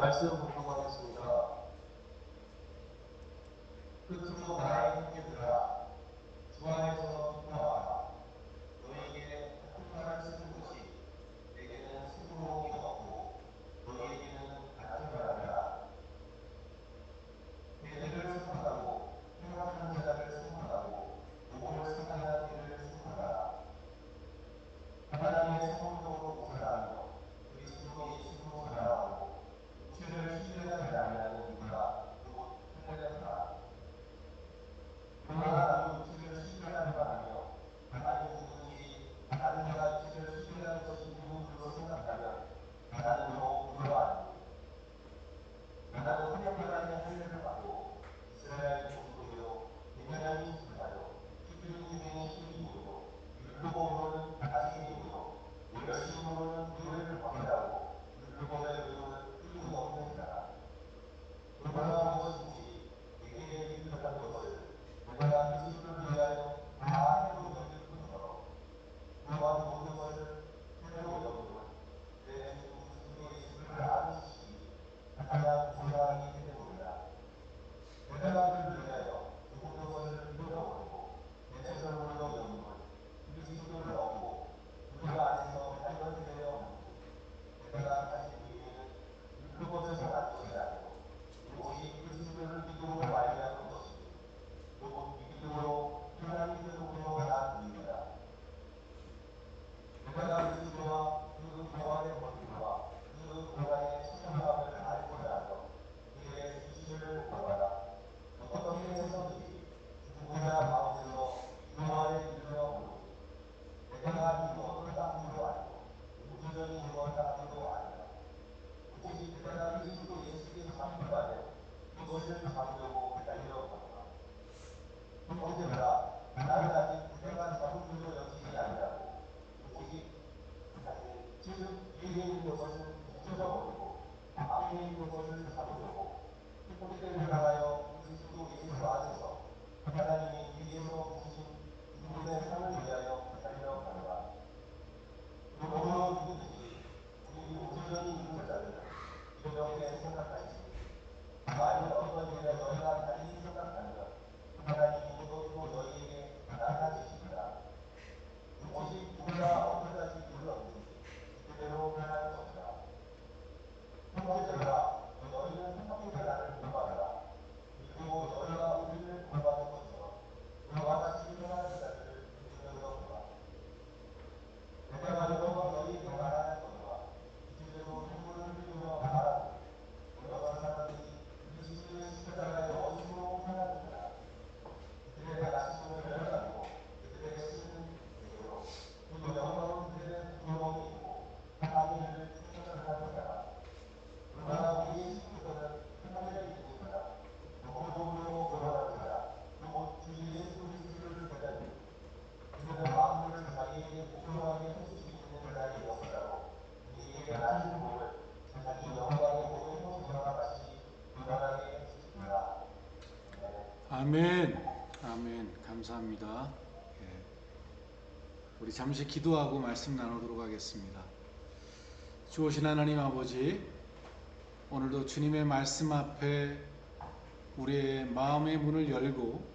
말씀 보도록 하겠습니다. 끝으로 나의 형제들아, 주 안에서 기뻐하라. 너희에게 같은 말을 쓰는 것이 내게는 스스로이 없고 너희에게는 같은 말이라. 배들을 승하고 행악한 자를 승하고 목을 상하는 이를 승하라. 하나님의 성도로 살아가며 그리스도 예수로 살아가고 육체를 신뢰하지 아니하는 이가 곧 살려라. 그러나 나도 육체를 신뢰하는 바 아니며 만일 누구든지 다른 자가 육체를 신뢰하는 것이 유익으로 생각하면 나는 더욱 그러하니 나는 후렴나라의 할례를 받고 이스라엘 족속이요 베냐민 지파요 히브리 중에 신인이요 율법으로는 가증이요 열심으로는 교회를 방해하고 율법의 의로는 끊임없는 자라. 그러나 무엇인지 내게 유익한 것을 내가 그리스도를 위하여 다 해로 여길 뿐더러 또한 모든 것을 해로 여김은 내 주 그리스도 예수를 아는 지식이 가장 고상하기 때문이다. 내가 그를 위하여 모든 것을 잃어버리고 내 손을 올려 여김은 그리스도를 얻고 그 안에서 발견되어 내가 가진 의미는 그것을 당한 것이 아니고 오직 그리스도를 믿음으로 말미암은 것이니 곧 믿음으로 하나님께로부터 난 의미다. 내가 그리스도와 그 고난의 권위와 그 고난의 참여함을 알고자 하여 그의 수치를 구하라. 어떻게 해서든지 죽고자 가운데서 그 안에 이르려 오니 내가 이루었던 땅도 아니고 온전히 이루었던 땅도 아니라 오직 내가 그리스도 예수께 잡혀가며 그것을 잡으려고 달려가노라. 형제들아, 나는 아직 내가 잡은 줄로 여기지 아니하고 오직 즉 위에 있는 것은 잊어버리고 앞에 있는 것을 잡으려고 홍대를 향하여 그리스도 예수 안에서 하나님이 위에서 부신 구원의 상을 위하여 달려가노라. 그러므로 누구든지 우리 온전히 있는 자들은 이렇게 생각할지니 만일 어떤 일에 너희가 달리 생각하면 하나님이 이것도 너희에게 나타내시리라. 오직 우리가 어디까지 이르렀는지 그대로 행할 것이라. 형제들아, 너희는 함께 나를 본받아라. 그리고 너희가 우리를 본받은 것처럼 그와 같이 행하는 자들을 눈여겨 보라. 내가 여러 번 너희에게 말하였거니와 이제도 눈물을 흘리며 말하노니 여러 사람들이 그리스도의 십자가의 원수로 행하느니라. 그들의 가르침은 멸망이고 그들의 신은 대로 그 영광은 그들의 부러움이 있고 하나님을 생각하는 자라. 그러나 우리의 식구들은 하나님의 이름이라 영적으로 거론하는 자라. 곧 주 예수 그리스도를 대하니 그들은 만물을 자기에게 복종하게 할 수 있는 자의 역사로 우리에게 하신 복을 자기 영광의 모든 형제와 같이 유난하게 했습니다. 아멘. 아멘. 감사합니다. 예, 우리 잠시 기도하고 말씀 나누도록 하겠습니다. 주오신 하나님 아버지, 오늘도 주님의 말씀 앞에 우리의 마음의 문을 열고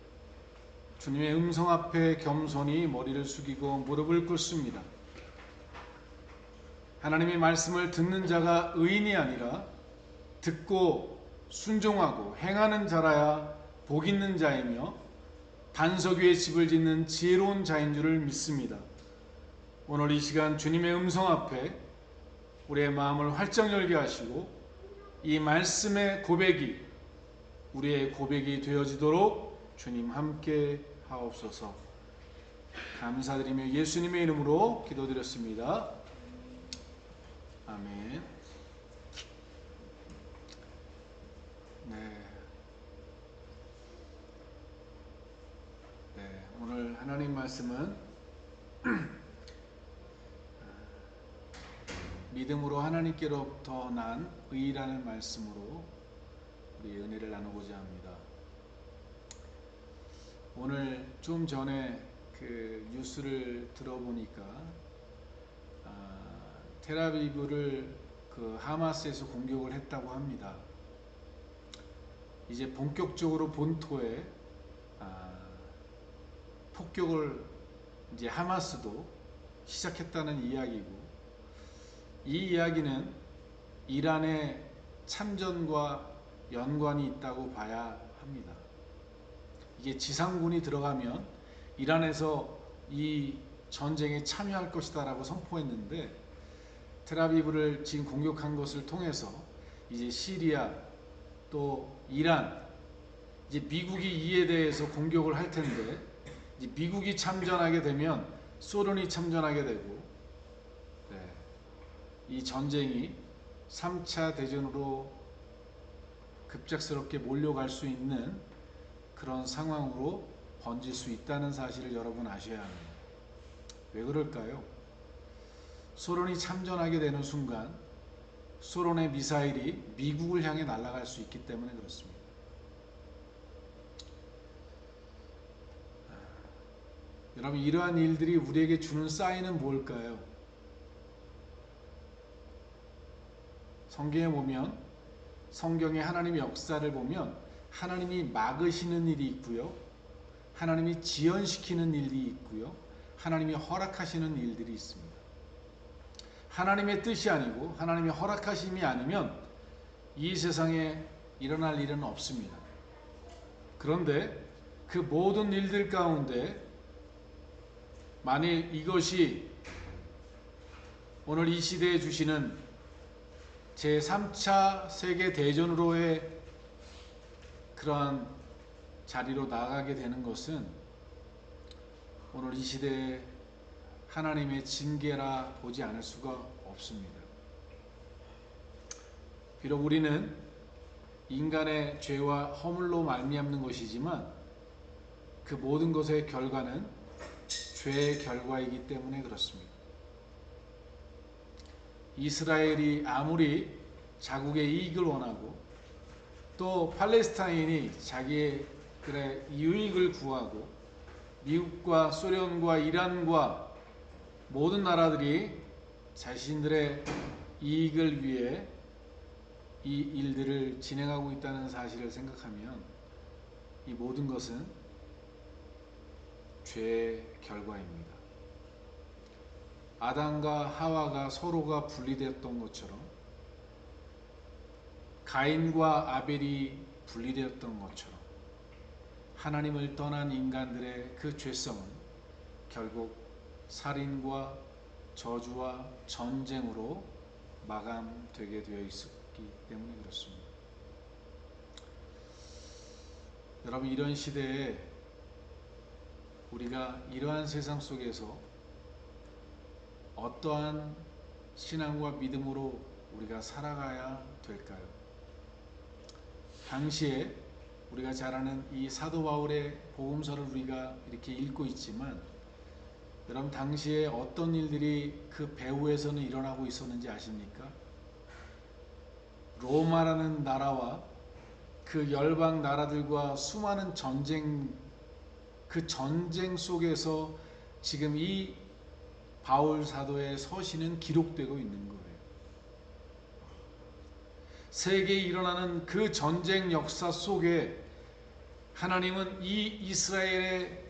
주님의 음성 앞에 겸손히 머리를 숙이고 무릎을 꿇습니다. 하나님의 말씀을 듣는 자가 의인이 아니라 듣고 순종하고 행하는 자라야 복 있는 자이며 반석 위에 집을 짓는 지혜로운 자인 줄을 믿습니다. 오늘 이 시간 주님의 음성 앞에 우리의 마음을 활짝 열게 하시고 이 말씀의 고백이 우리의 고백이 되어지도록 주님 함께 하옵소서. 감사드리며 예수님의 이름으로 기도드렸습니다. 아멘. 오늘 하나님 말씀은 믿음으로 하나님께로부터 난 의라는 말씀으로 우리 은혜를 나누고자 합니다. 오늘 좀 전에 그 뉴스를 들어보니까 텔아비브를 그 하마스에서 공격을 했다고 합니다. 이제 본격적으로 본토에 폭격을 이제 하마스도 시작했다는 이야기고, 이 이야기는 이란의 참전과 연관이 있다고 봐야 합니다. 이게 지상군이 들어가면 이란에서 이 전쟁에 참여할 것이다라고 선포했는데, 텔아비브를 지금 공격한 것을 통해서 이제 시리아 또 이란, 이제 미국이 이에 대해서 공격을 할 텐데, 이제 미국이 참전하게 되면 소련이 참전하게 되고, 이 전쟁이 3차 대전으로 급작스럽게 몰려갈 수 있는 그런 상황으로 번질 수 있다는 사실을 여러분 아셔야 합니다. 왜 그럴까요? 소련이 참전하게 되는 순간 소련의 미사일이 미국을 향해 날아갈 수 있기 때문에 그렇습니다. 여러분, 이러한 일들이 우리에게 주는 사인은 뭘까요? 성경에 보면, 성경의 하나님의 역사를 보면 하나님이 막으시는 일이 있고요, 하나님이 지연시키는 일이 있고요, 하나님이 허락하시는 일들이 있습니다. 하나님의 뜻이 아니고 하나님의 허락하심이 아니면 이 세상에 일어날 일은 없습니다. 그런데 그 모든 일들 가운데 만일 이것이 오늘 이 시대에 주시는 제3차 세계대전으로의 그러한 자리로 나아가게 되는 것은 오늘 이 시대에 하나님의 징계라 보지 않을 수가 없습니다. 비록 우리는 인간의 죄와 허물로 말미암는 것이지만 그 모든 것의 결과는 죄의 결과이기 때문에 그렇습니다. 이스라엘이 아무리 자국의 이익을 원하고 또 팔레스타인이 자기의 유익을 구하고 미국과 소련과 이란과 모든 나라들이 자신들의 이익을 위해 이 일들을 진행하고 있다는 사실을 생각하면 이 모든 것은 죄의 결과입니다. 아담과 하와가 서로가 분리되었던 것처럼, 가인과 아벨이 분리되었던 것처럼 하나님을 떠난 인간들의 그 죄성은 결국 살인과 저주와 전쟁으로 마감되게 되어 있었기 때문에 그렇습니다. 여러분, 이런 시대에 우리가 이러한 세상 속에서 어떠한 신앙과 믿음으로 우리가 살아가야 될까요? 당시에 우리가 잘 아는 이 사도 바울의 복음서를 우리가 이렇게 읽고 있지만, 여러분, 당시에 어떤 일들이 그 배후에서는 일어나고 있었는지 아십니까? 로마라는 나라와 그 열방 나라들과 수많은 전쟁, 그 전쟁 속에서 지금 이 바울 사도의 서신은 기록되고 있는 거예요. 세계에 일어나는 그 전쟁 역사 속에 하나님은 이 이스라엘의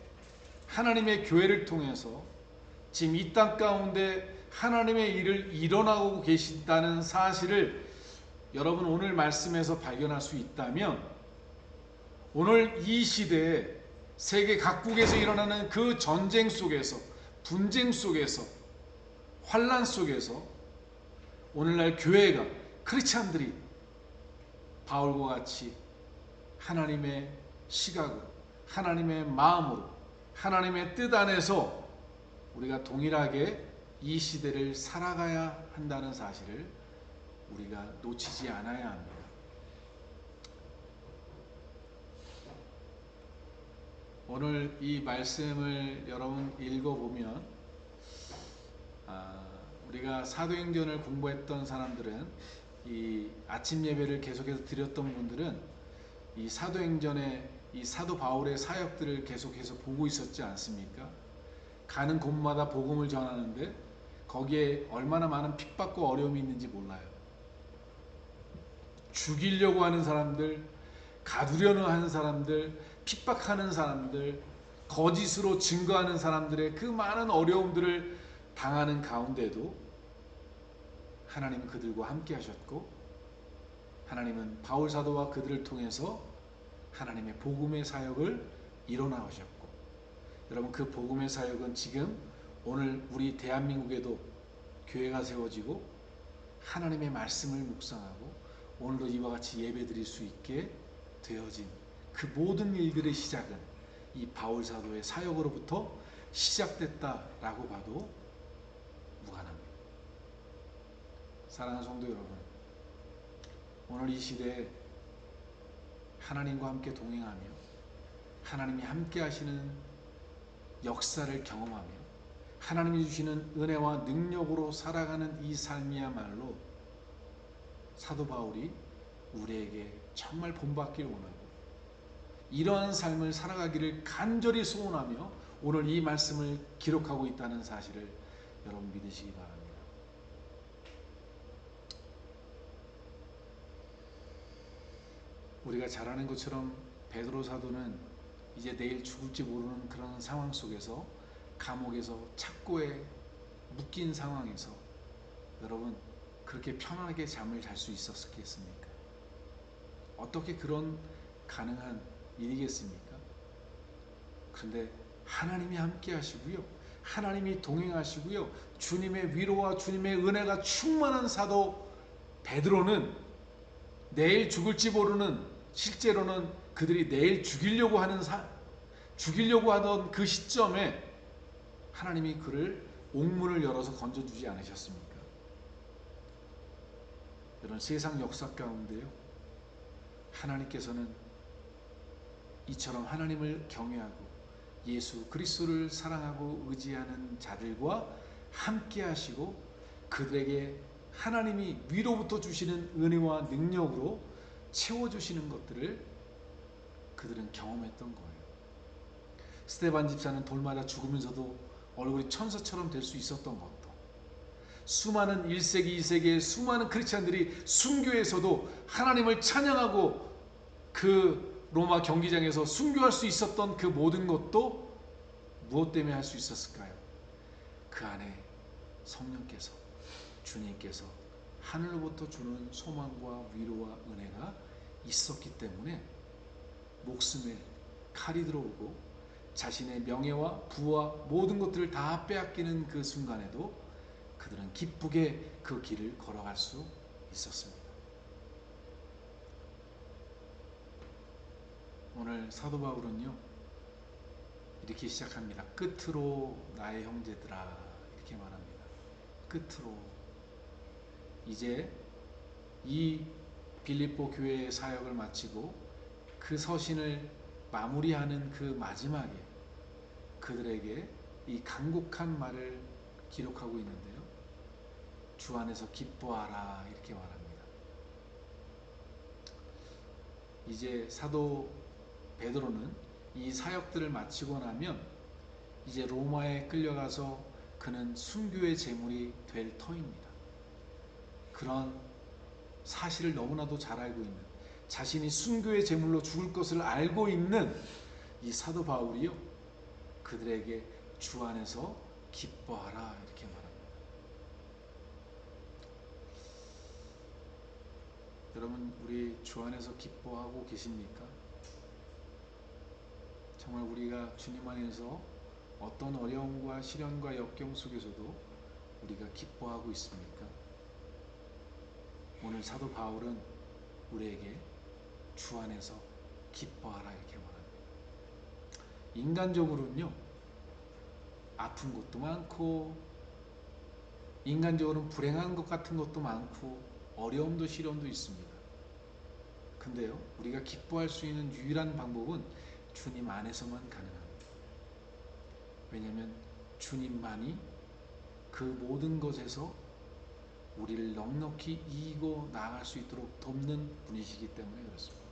하나님의 교회를 통해서 지금 이 땅 가운데 하나님의 일을 일어나고 계신다는 사실을 여러분 오늘 말씀에서 발견할 수 있다면, 오늘 이 시대에 세계 각국에서 일어나는 그 전쟁 속에서, 분쟁 속에서, 환란 속에서 오늘날 교회가, 크리스찬들이 바울과 같이 하나님의 시각으로, 하나님의 마음으로, 하나님의 뜻 안에서 우리가 동일하게 이 시대를 살아가야 한다는 사실을 우리가 놓치지 않아야 합니다. 오늘 이 말씀을 여러분 읽어보면, 우리가 사도행전을 공부했던 사람들은, 이 아침 예배를 계속해서 드렸던 분들은 이 사도행전의 이 사도 바울의 사역들을 계속해서 보고 있었지 않습니까? 가는 곳마다 복음을 전하는데 거기에 얼마나 많은 핍박과 어려움이 있는지 몰라요. 죽이려고 하는 사람들, 가두려는 하는 사람들, 핍박하는 사람들, 거짓으로 증거하는 사람들의 그 많은 어려움들을 당하는 가운데도 하나님은 그들과 함께 하셨고, 하나님은 바울 사도와 그들을 통해서 하나님의 복음의 사역을 이뤄나가셨고, 여러분 그 복음의 사역은 지금 오늘 우리 대한민국에도 교회가 세워지고 하나님의 말씀을 묵상하고 오늘도 이와 같이 예배 드릴 수 있게 되어진 그 모든 일들의 시작은 이 바울 사도의 사역으로부터 시작됐다라고 봐도 무관합니다. 사랑하는 성도 여러분, 오늘 이 시대에 하나님과 함께 동행하며 하나님이 함께 하시는 역사를 경험하며 하나님이 주시는 은혜와 능력으로 살아가는 이 삶이야말로 사도 바울이 우리에게 정말 본받기를 원하고 이러한 삶을 살아가기를 간절히 소원하며 오늘 이 말씀을 기록하고 있다는 사실을 여러분 믿으시기 바랍니다. 우리가 잘 아는 것처럼 베드로 사도는 이제 내일 죽을지 모르는 그런 상황 속에서 감옥에서 착고에 묶인 상황에서 여러분 그렇게 편안하게 잠을 잘 수 있었겠습니까? 어떻게 그런 가능한 일이겠습니까? 그런데 하나님이 함께 하시고요, 하나님이 동행하시고요, 주님의 위로와 주님의 은혜가 충만한 사도 베드로는 내일 죽을지 모르는, 실제로는 그들이 내일 죽이려고 하던 그 시점에 하나님이 그를 옥문을 열어서 건져주지 않으셨습니까? 이런 세상 역사 가운데요, 하나님께서는 이처럼 하나님을 경외하고 예수 그리스도를 사랑하고 의지하는 자들과 함께 하시고 그들에게 하나님이 위로부터 주시는 은혜와 능력으로 채워주시는 것들을 그들은 경험했던 거예요. 스데반 집사는 돌마다 죽으면서도 얼굴이 천사처럼 될 수 있었던 것도, 수많은 1세기 2세기의 수많은 크리스찬들이 순교에서도 하나님을 찬양하고 그 로마 경기장에서 순교할 수 있었던 그 모든 것도 무엇 때문에 할 수 있었을까요? 그 안에 성령께서, 주님께서 하늘로부터 주는 소망과 위로와 은혜가 있었기 때문에 목숨에 칼이 들어오고 자신의 명예와 부와 모든 것들을 다 빼앗기는 그 순간에도 그들은 기쁘게 그 길을 걸어갈 수 있었습니다. 오늘 사도 바울은요 이렇게 시작합니다. 끝으로 나의 형제들아, 이렇게 말합니다. 끝으로. 이제 이 빌립보 교회의 사역을 마치고 그 서신을 마무리하는 그 마지막에 그들에게 이 간곡한 말을 기록하고 있는데요, 주 안에서 기뻐하라, 이렇게 말합니다. 이제 사도 베드로는 이 사역들을 마치고 나면 이제 로마에 끌려가서 그는 순교의 제물이 될 터입니다. 그런 사실을 너무나도 잘 알고 있는, 자신이 순교의 제물로 죽을 것을 알고 있는 이 사도 바울이요, 그들에게 주 안에서 기뻐하라, 이렇게 말합니다. 여러분, 우리 주 안에서 기뻐하고 계십니까? 정말 우리가 주님 안에서 어떤 어려움과 시련과 역경 속에서도 우리가 기뻐하고 있습니까? 오늘 사도 바울은 우리에게 주 안에서 기뻐하라, 이렇게 말합니다. 인간적으로는요, 아픈 것도 많고 인간적으로는 불행한 것 같은 것도 많고 어려움도 시련도 있습니다. 근데요, 우리가 기뻐할 수 있는 유일한 방법은 주님 안에서만 가능합니다. 왜냐하면 주님만이 그 모든 것에서 우리를 넉넉히 이기고 나아갈 수 있도록 돕는 분이시기 때문에 그렇습니다.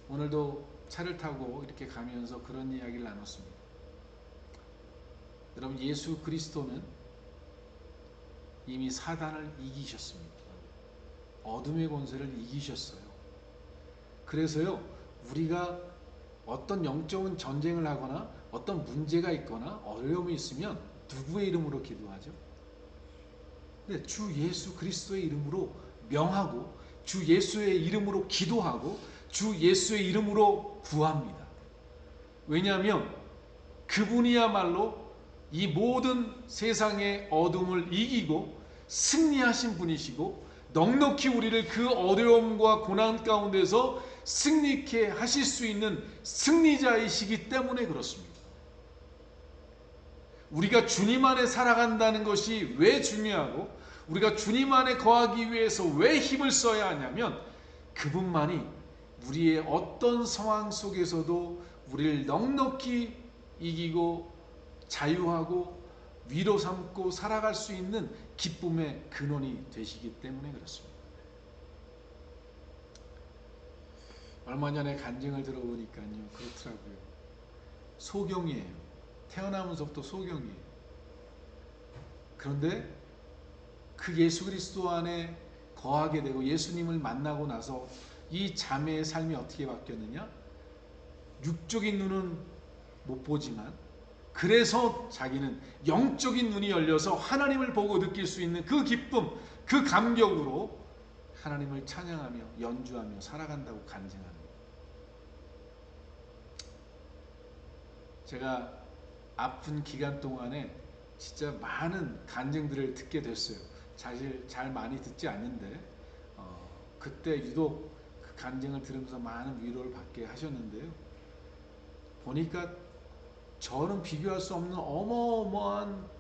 오늘도 차를 타고 이렇게 가면서 그런 이야기를 나눴습니다. 여러분, 예수 그리스도는 이미 사단을 이기셨습니다. 어둠의 권세를 이기셨어요. 그래서요, 우리가 어떤 영적인 전쟁을 하거나 어떤 문제가 있거나 어려움이 있으면 누구의 이름으로 기도하죠? 네, 주 예수 그리스도의 이름으로 명하고 주 예수의 이름으로 기도하고 주 예수의 이름으로 구합니다. 왜냐하면 그분이야말로 이 모든 세상의 어둠을 이기고 승리하신 분이시고 넉넉히 우리를 그 어려움과 고난 가운데서 승리케 하실 수 있는 승리자이시기 때문에 그렇습니다. 우리가 주님 안에 살아간다는 것이 왜 중요하고 우리가 주님 안에 거하기 위해서 왜 힘을 써야 하냐면 그분만이 우리의 어떤 상황 속에서도 우리를 넉넉히 이기고 자유하고 위로 삼고 살아갈 수 있는 기쁨의 근원이 되시기 때문에 그렇습니다. 얼마 전에 간증을 들어보니까요, 그렇더라고요. 소경이에요. 태어나면서부터 소경이에요. 그런데 그 예수 그리스도 안에 거하게 되고 예수님을 만나고 나서 이 자매의 삶이 어떻게 바뀌었느냐? 육적인 눈은 못 보지만 그래서 자기는 영적인 눈이 열려서 하나님을 보고 느낄 수 있는 그 기쁨, 그 감격으로 하나님을 찬양하며 연주하며 살아간다고 간증합니다. 제가 아픈 기간 동안에 진짜 많은 간증들을 듣게 됐어요. 사실 잘 많이 듣지 않는데 그때 유독 그 간증을 들으면서 많은 위로를 받게 하셨는데요. 보니까 저는 비교할 수 없는 어마어마한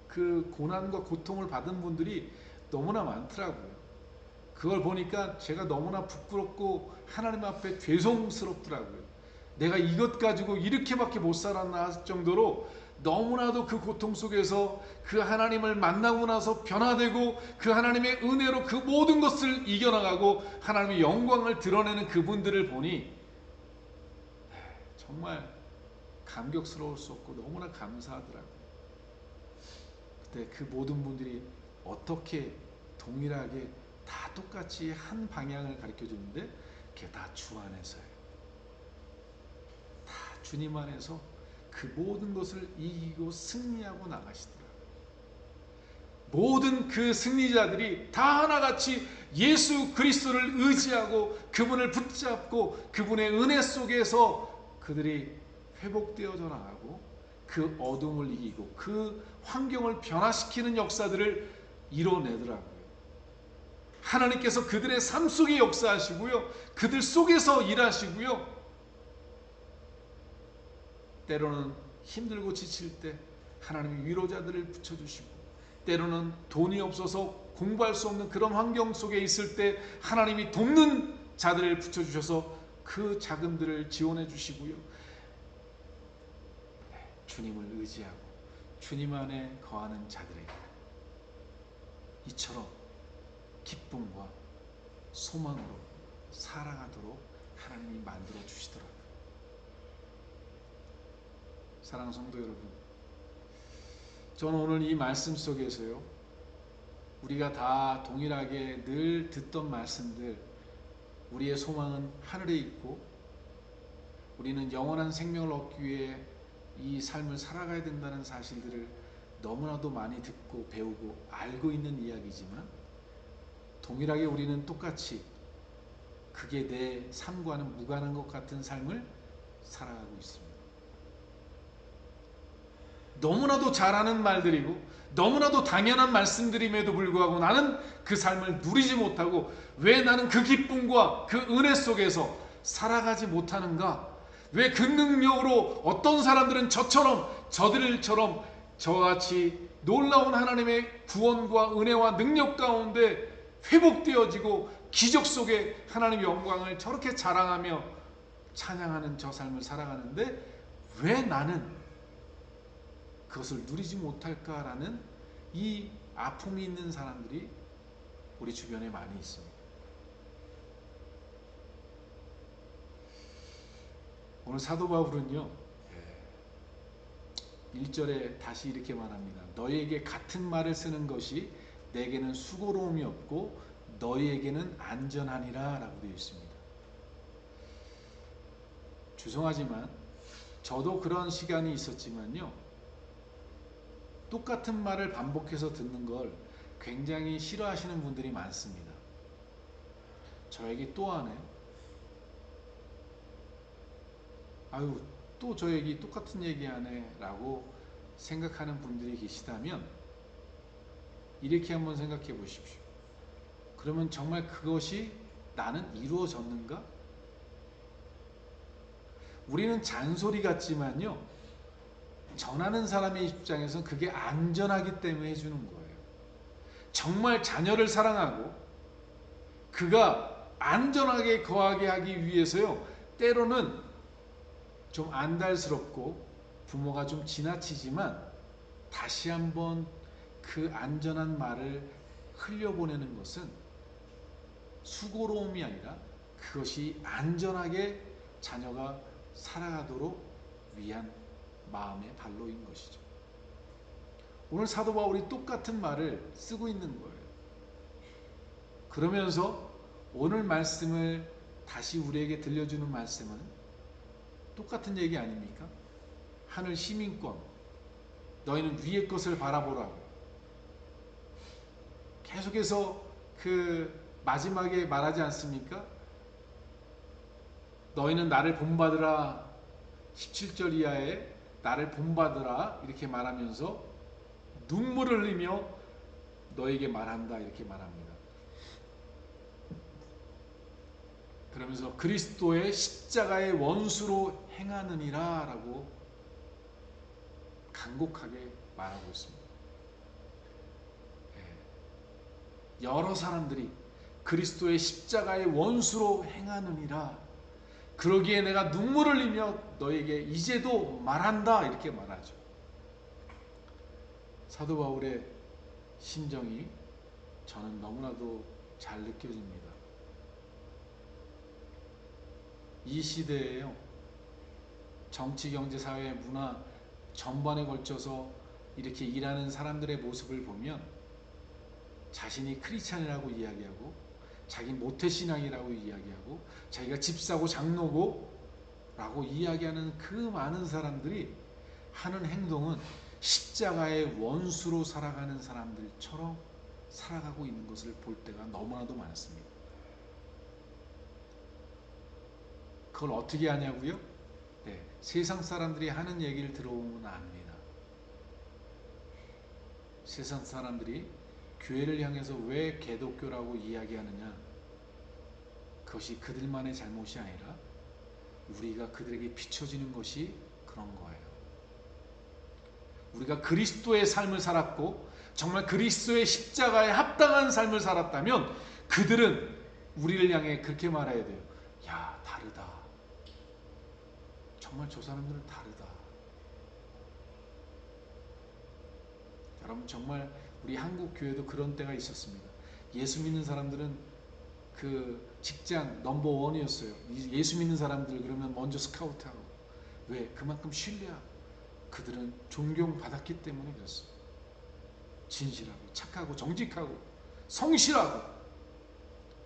그 고난과 고통을 받은 분들이 너무나 많더라고요. 그걸 보니까 제가 너무나 부끄럽고 하나님 앞에 죄송스럽더라고요. 내가 이것 가지고 이렇게밖에 못 살았나 할 정도로 너무나도 그 고통 속에서 그 하나님을 만나고 나서 변화되고 그 하나님의 은혜로 그 모든 것을 이겨나가고 하나님의 영광을 드러내는 그분들을 보니 정말 감격스러울 수 없고 너무나 감사하더라고요. 그때 그 모든 분들이 어떻게 동일하게 다 똑같이 한 방향을 가르쳐 주는데 그게 다 주 안에서예요. 다 주님 안에서 그 모든 것을 이기고 승리하고 나가시더라고요. 모든 그 승리자들이 다 하나같이 예수 그리스도를 의지하고 그분을 붙잡고 그분의 은혜 속에서 그들이 회복되어져 나가고 그 어둠을 이기고 그 환경을 변화시키는 역사들을 이뤄내더라고요. 하나님께서 그들의 삶 속에 역사하시고요. 그들 속에서 일하시고요. 때로는 힘들고 지칠 때 하나님이 위로자들을 붙여주시고 때로는 돈이 없어서 공부할 수 없는 그런 환경 속에 있을 때 하나님이 돕는 자들을 붙여주셔서 그 자금들을 지원해 주시고요. 주님을 의지하고 주님 안에 거하는 자들에게 이처럼 기쁨과 소망으로 살아가도록 하나님이 만들어 주시더라고요. 사랑하는 성도 여러분, 저는 오늘 이 말씀 속에서요, 우리가 다 동일하게 늘 듣던 말씀들, 우리의 소망은 하늘에 있고 우리는 영원한 생명을 얻기 위해 이 삶을 살아가야 된다는 사실들을 너무나도 많이 듣고 배우고 알고 있는 이야기지만 동일하게 우리는 똑같이 그게 내 삶과는 무관한 것 같은 삶을 살아가고 있습니다. 너무나도 잘하는 말들이고 너무나도 당연한 말씀들임에도 불구하고 나는 그 삶을 누리지 못하고 왜 나는 그 기쁨과 그 은혜 속에서 살아가지 못하는가? 왜 그 능력으로 어떤 사람들은 저들처럼 저와 같이 놀라운 하나님의 구원과 은혜와 능력 가운데 회복되어지고 기적 속에 하나님의 영광을 저렇게 자랑하며 찬양하는 저 삶을 살아가는데 왜 나는 그것을 누리지 못할까라는 이 아픔이 있는 사람들이 우리 주변에 많이 있습니다. 오늘 사도 바울은요 1절에 다시 이렇게 말합니다. 너희에게 같은 말을 쓰는 것이 내게는 수고로움이 없고 너희에게는 안전하니라 라고 되어 있습니다. 죄송하지만 저도 그런 시간이 있었지만요, 똑같은 말을 반복해서 듣는 걸 굉장히 싫어하시는 분들이 많습니다. 저에게 또 하네, 아유 또 저 얘기 똑같은 얘기 하네 라고 생각하는 분들이 계시다면 이렇게 한번 생각해 보십시오. 그러면 정말 그것이 나는 이루어졌는가? 우리는 잔소리 같지만요, 전하는 사람의 입장에서는 그게 안전하기 때문에 해주는 거예요. 정말 자녀를 사랑하고 그가 안전하게 거하게 하기 위해서요, 때로는 좀 안달스럽고 부모가 좀 지나치지만 다시 한번 그 안전한 말을 흘려보내는 것은 수고로움이 아니라 그것이 안전하게 자녀가 살아가도록 위한 마음의 발로인 것이죠. 오늘 사도 바울이 똑같은 말을 쓰고 있는 거예요. 그러면서 오늘 말씀을 다시 우리에게 들려주는 말씀은 똑같은 얘기 아닙니까? 하늘 시민권, 너희는 위의 것을 바라보라고. 계속해서 그 마지막에 말하지 않습니까? 너희는 나를 본받으라. 17절 이하에 나를 본받으라 이렇게 말하면서 눈물을 흘리며 너에게 말한다 이렇게 말합니다. 그러면서 그리스도의 십자가의 원수로 행하느니라 라고 간곡하게 말하고 있습니다. 여러 사람들이 그리스도의 십자가의 원수로 행하느니라, 그러기에 내가 눈물을 흘리며 너에게 이제도 말한다 이렇게 말하죠. 사도 바울의 심정이 저는 너무나도 잘 느껴집니다. 이 시대에요, 정치, 경제, 사회, 문화 전반에 걸쳐서 이렇게 일하는 사람들의 모습을 보면 자신이 크리스찬이라고 이야기하고 자기 모태신앙이라고 이야기하고 자기가 집사고 장로고 라고 이야기하는 그 많은 사람들이 하는 행동은 십자가의 원수로 살아가는 사람들처럼 살아가고 있는 것을 볼 때가 너무나도 많습니다. 그걸 어떻게 하냐고요? 네, 세상 사람들이 하는 얘기를 들어보면 압니다. 세상 사람들이 교회를 향해서 왜 개독교라고 이야기하느냐, 그것이 그들만의 잘못이 아니라 우리가 그들에게 비춰지는 것이 그런 거예요. 우리가 그리스도의 삶을 살았고 정말 그리스도의 십자가에 합당한 삶을 살았다면 그들은 우리를 향해 그렇게 말해야 돼요. 야, 다르다. 정말 저 사람들은 다르다. 여러분, 정말 우리 한국 교회도 그런 때가 있었습니다. 예수 믿는 사람들은 그 직장 넘버 원이었어요. 예수 믿는 사람들 그러면 먼저 스카우트하고. 왜? 그만큼 신뢰하고 그들은 존경받았기 때문에 그랬어요. 진실하고 착하고 정직하고 성실하고.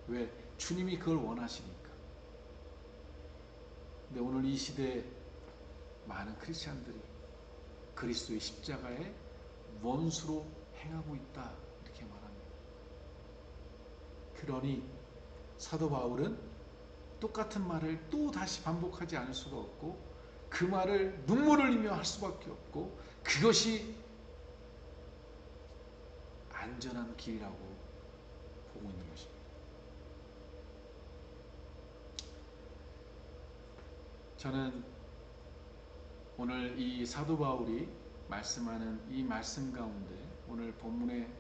왜? 주님이 그걸 원하시니까. 근데 오늘 이 시대에 많은 크리스찬들이 그리스도의 십자가에 원수로 행하고 있다 이렇게 말합니다. 그러니 사도 바울은 똑같은 말을 또 다시 반복하지 않을 수가 없고 그 말을 눈물을 흘리며 할 수밖에 없고 그것이 안전한 길이라고 보고 있는 것입니다. 저는 오늘 이 사도 바울이 말씀하는 이 말씀 가운데 오늘 본문의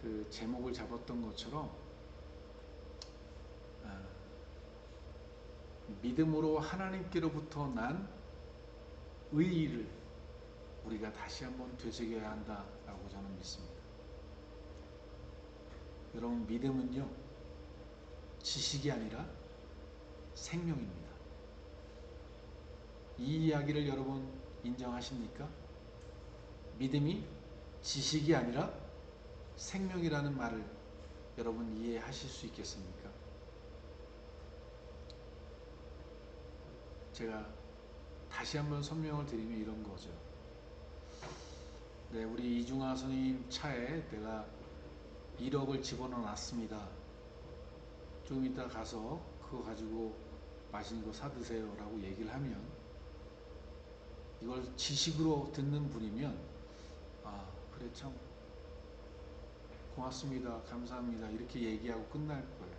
그 제목을 잡았던 것처럼 믿음으로 하나님께로부터 난 의의를 우리가 다시 한번 되새겨야 한다라고 저는 믿습니다. 여러분, 믿음은요 지식이 아니라 생명입니다. 이 이야기를 여러분 인정하십니까? 믿음이 지식이 아니라 생명이라는 말을 여러분 이해하실 수 있겠습니까? 제가 다시 한번 설명을 드리면 이런 거죠. 네, 우리 이중하 선생님 차에 내가 1억을 집어넣어 놨습니다. 좀 이따 가서 그거 가지고 맛있는 거 사드세요 라고 얘기를 하면, 이걸 지식으로 듣는 분이면 아 그래 참 고맙습니다 감사합니다 이렇게 얘기하고 끝날 거예요.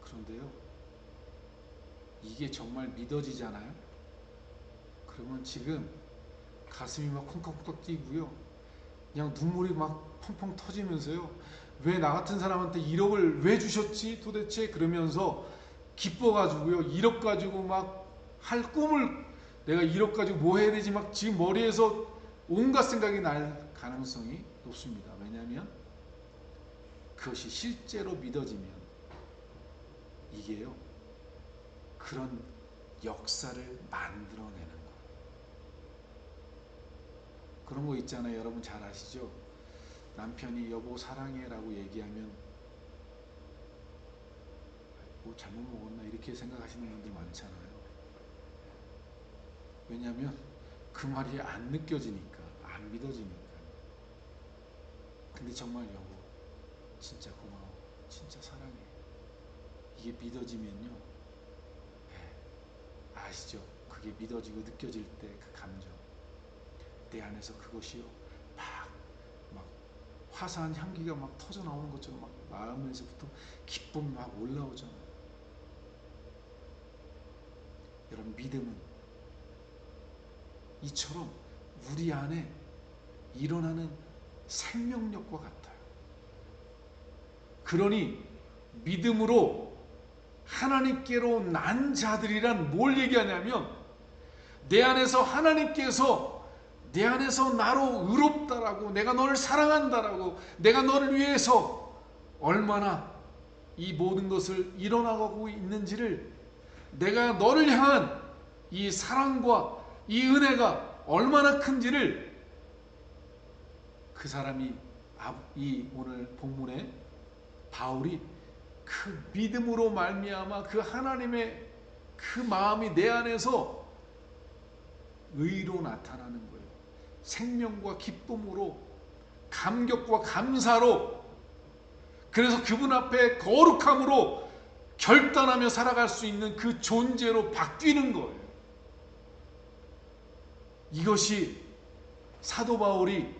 그런데요, 이게 정말 믿어지잖아요. 그러면 지금 가슴이 막 콩깍콩깍 뛰고요, 그냥 눈물이 막 펑펑 터지면서요, 왜 나 같은 사람한테 1억을 왜 주셨지 도대체, 그러면서 기뻐가지고요, 1억 가지고 막 할 꿈을, 내가 1억 가지고 뭐 해야 되지, 막 지금 머리에서 온갖 생각이 날 가능성이 높습니다. 왜냐하면 그것이 실제로 믿어지면 이게요, 그런 역사를 만들어내는 거예요. 그런 거 있잖아요. 여러분 잘 아시죠? 남편이 여보 사랑해 라고 얘기하면 뭐 잘못 먹었나 이렇게 생각하시는 분들 많잖아요. 왜냐하면 그 말이 안 느껴지니까, 안 믿어지니까. 근데 정말 여보 진짜 고마워, 진짜 사랑해, 이게 믿어지면요, 아시죠? 그게 믿어지고 느껴질 때 그 감정, 내 안에서 그것이요 막 화사한 향기가 막 터져 나오는 것처럼 막 마음에서부터 기쁨이 막 올라오잖아요. 여러분, 믿음은 이처럼 우리 안에 일어나는 생명력과 같아요. 그러니 믿음으로 하나님께로 난 자들이란 뭘 얘기하냐면, 내 안에서 하나님께서 내 안에서 나로 의롭다라고, 내가 너를 사랑한다라고, 내가 너를 위해서 얼마나 이 모든 것을 일어나가고 있는지를, 내가 너를 향한 이 사랑과 이 은혜가 얼마나 큰지를 그 사람이, 이 오늘 본문에 바울이 그 믿음으로 말미암아 그 하나님의 그 마음이 내 안에서 의로 나타나는 거예요. 생명과 기쁨으로, 감격과 감사로, 그래서 그분 앞에 거룩함으로 결단하며 살아갈 수 있는 그 존재로 바뀌는 거예요. 이것이 사도 바울이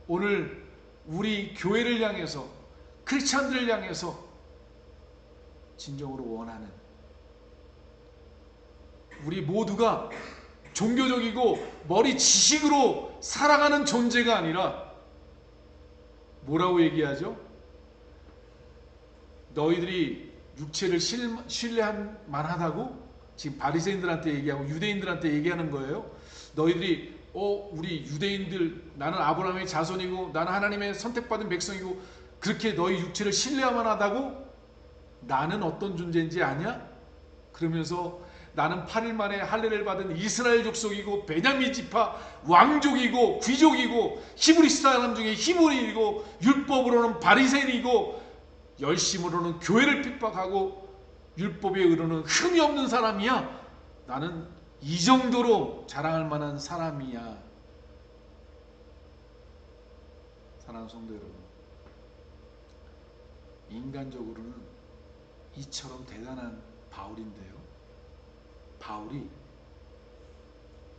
오늘 우리 교회를 향해서, 크리스찬들을 향해서 진정으로 원하는, 우리 모두가 종교적이고 머리 지식으로 살아가는 존재가 아니라 뭐라고 얘기하죠? 너희들이 육체를 신뢰할 만하다고 지금 바리새인들한테 얘기하고 유대인들한테 얘기하는 거예요. 너희들이 우리 유대인들, 나는 아브라함의 자손이고 나는 하나님의 선택받은 백성이고 그렇게 너희 육체를 신뢰할 만하다고? 나는 어떤 존재인지 아냐? 그러면서 나는 8일 만에 할례를 받은 이스라엘 족속이고 베냐민 지파 왕족이고 귀족이고 히브리 사람 중에 히브리이고 율법으로는 바리새인이고 열심으로는 교회를 핍박하고 율법에 의로는 흠이 없는 사람이야. 나는 이 정도로 자랑할 만한 사람이야. 사랑하는 성도 여러분, 인간적으로는 이처럼 대단한 바울인데요, 바울이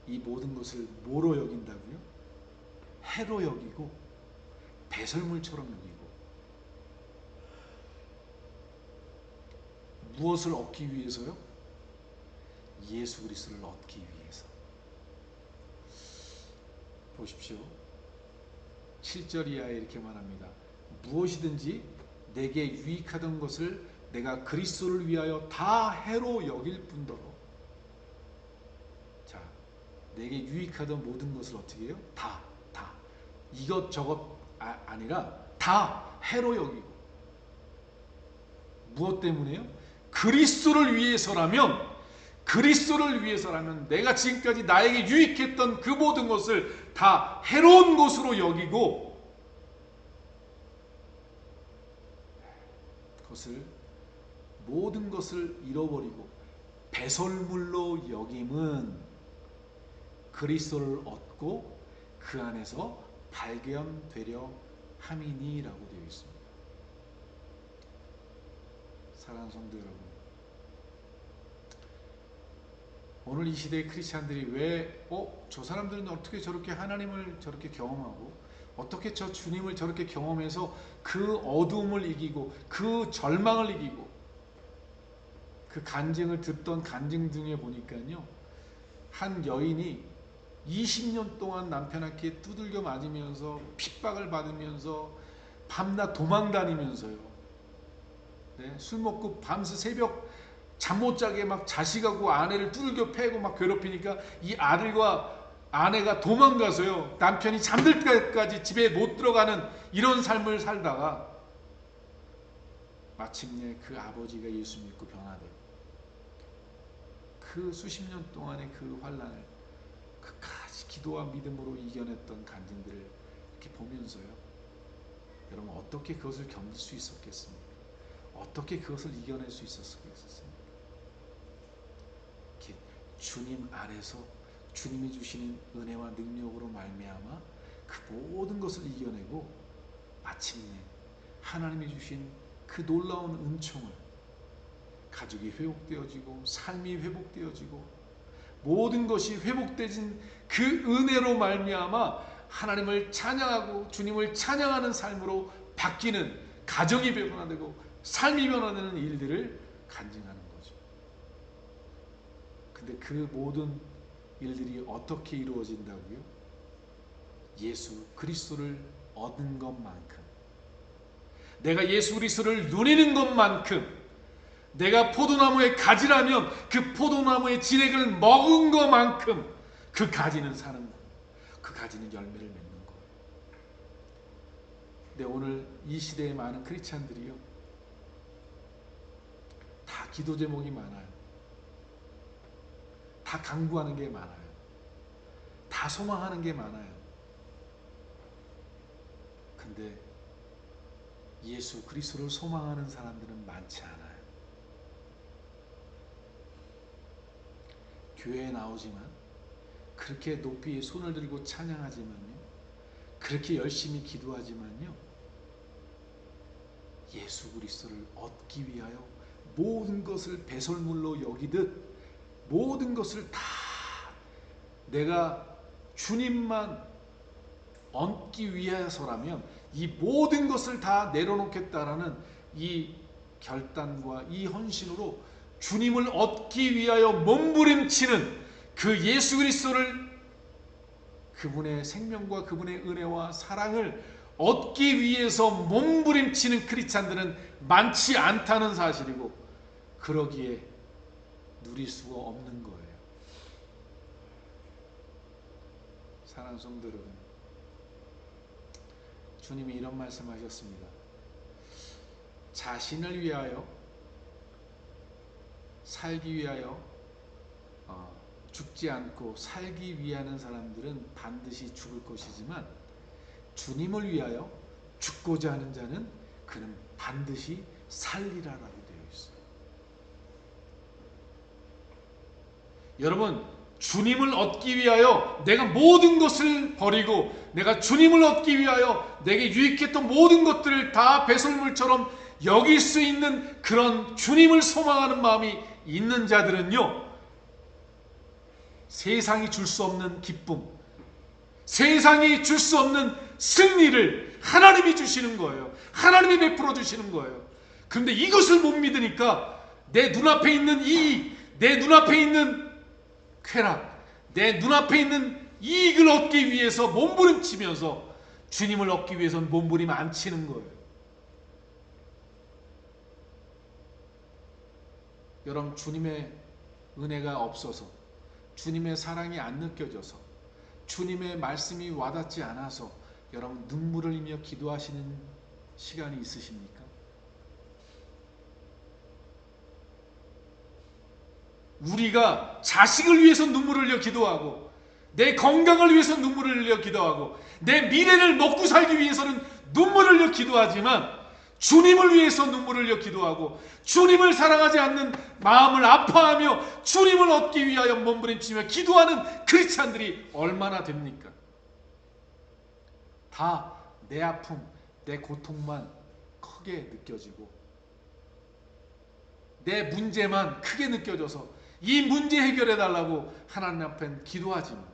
이 모든 것을 뭐로 여긴다고요? 해로 여기고 배설물처럼 여기고, 무엇을 얻기 위해서요? 예수 그리스도를 얻기 위해서. 보십시오. 7절 이하에 이렇게 말합니다. 무엇이든지 내게 유익하던 것을 내가 그리스도를 위하여 다 해로 여길 뿐더러. 자, 내게 유익하던 모든 것을 어떻게 해요? 다. 이것저것 아니라 다 해로 여기고. 무엇 때문에요? 그리스도를 위해서라면 내가 지금까지 나에게 유익했던 그 모든 것을 다 해로운 것으로 여기고, 그것을 모든 것을 잃어버리고 배설물로 여김은 그리스도를 얻고 그 안에서 발견되려 함이니라고 되어 있습니다. 사랑하는 성도 여러분, 오늘 이 시대의 크리스찬들이 왜 저 사람들은 어떻게 저렇게 하나님을 저렇게 경험하고 어떻게 저 주님을 저렇게 경험해서 그 어두움을 이기고 그 절망을 이기고 그 간증을 듣던 간증 중에 보니까요, 한 여인이 20년 동안 남편한테 두들겨 맞으면서 핍박을 받으면서 밤낮 도망다니면서요, 네, 술 먹고 밤새 새벽 잠 못 자게 막 자식하고 아내를 두들겨 패고 막 괴롭히니까 이 아들과 아내가 도망가서요, 남편이 잠들 때까지 집에 못 들어가는 이런 삶을 살다가 마침내 그 아버지가 예수 믿고 변화되고 그 수십 년 동안의 그 환난을 끝까지 기도와 믿음으로 이겨냈던 간증들을 이렇게 보면서요, 여러분 어떻게 그것을 견딜 수 있었겠습니까? 어떻게 그것을 이겨낼 수 있었겠습니까? 이렇게 주님 안에서 주님이 주시는 은혜와 능력으로 말미암아 그 모든 것을 이겨내고 마침내 하나님이 주신 그 놀라운 은총을, 가족이 회복되어지고 삶이 회복되어지고 모든 것이 회복되진 그 은혜로 말미암아 하나님을 찬양하고 주님을 찬양하는 삶으로 바뀌는, 가정이 변화되고 삶이 변화되는 일들을 간증하는 거죠. 근데 그 모든 일들이 어떻게 이루어진다고요? 예수 그리스도를 얻은 것만큼, 내가 예수 그리스도를 누리는 것만큼, 내가 포도나무의 가지라면 그 포도나무의 진액을 먹은 것만큼 그 가지는 사는 거예요. 그 가지는 열매를 맺는 거예요. 근데 오늘 이 시대의 많은 크리스찬들이요, 다 기도 제목이 많아요. 다 간구하는 게 많아요. 다 소망하는 게 많아요. 근데 예수 그리스도를 소망하는 사람들은 많지 않아요. 교회에 나오지만, 그렇게 높이 손을 들고 찬양하지만요, 그렇게 열심히 기도하지만요, 예수 그리스도를 얻기 위하여 모든 것을 배설물로 여기듯 모든 것을 다 내가 주님만 얻기 위해서라면 이 모든 것을 다 내려놓겠다라는 이 결단과 이 헌신으로 주님을 얻기 위하여 몸부림치는 그 예수 그리스도를, 그분의 생명과 그분의 은혜와 사랑을 얻기 위해서 몸부림치는 크리스찬들은 많지 않다는 사실이고, 그러기에 누릴 수가 없는 거예요. 사랑하는 성도 여러분, 주님이 이런 말씀하셨습니다. 자신을 위하여 살기 위하여 죽지 않고 살기 위하는 사람들은 반드시 죽을 것이지만, 주님을 위하여 죽고자 하는 자는 그는 반드시 살리라라고 되어 있어요. 여러분, 주님을 얻기 위하여 내가 모든 것을 버리고 내가 주님을 얻기 위하여 내게 유익했던 모든 것들을 다 배설물처럼 여길 수 있는 그런 주님을 소망하는 마음이 있는 자들은요, 세상이 줄 수 없는 기쁨, 세상이 줄 수 없는 승리를 하나님이 주시는 거예요. 하나님이 베풀어 주시는 거예요. 그런데 이것을 못 믿으니까 내 눈앞에 있는 이익, 내 눈앞에 있는 쾌락, 내 눈앞에 있는 이익을 얻기 위해서 몸부림치면서 주님을 얻기 위해서는 몸부림 안 치는 거예요. 여러분, 주님의 은혜가 없어서, 주님의 사랑이 안 느껴져서, 주님의 말씀이 와닿지 않아서 여러분 눈물을 흘리며 기도하시는 시간이 있으십니까? 우리가 자식을 위해서 눈물을 흘려 기도하고, 내 건강을 위해서 눈물을 흘려 기도하고, 내 미래를 먹고 살기 위해서는 눈물을 흘려 기도하지만, 주님을 위해서 눈물을 흘려 기도하고 주님을 사랑하지 않는 마음을 아파하며 주님을 얻기 위하여 몸부림치며 기도하는 크리스찬들이 얼마나 됩니까? 다 내 아픔, 내 고통만 크게 느껴지고 내 문제만 크게 느껴져서 이 문제 해결해 달라고 하나님 앞엔 기도하지만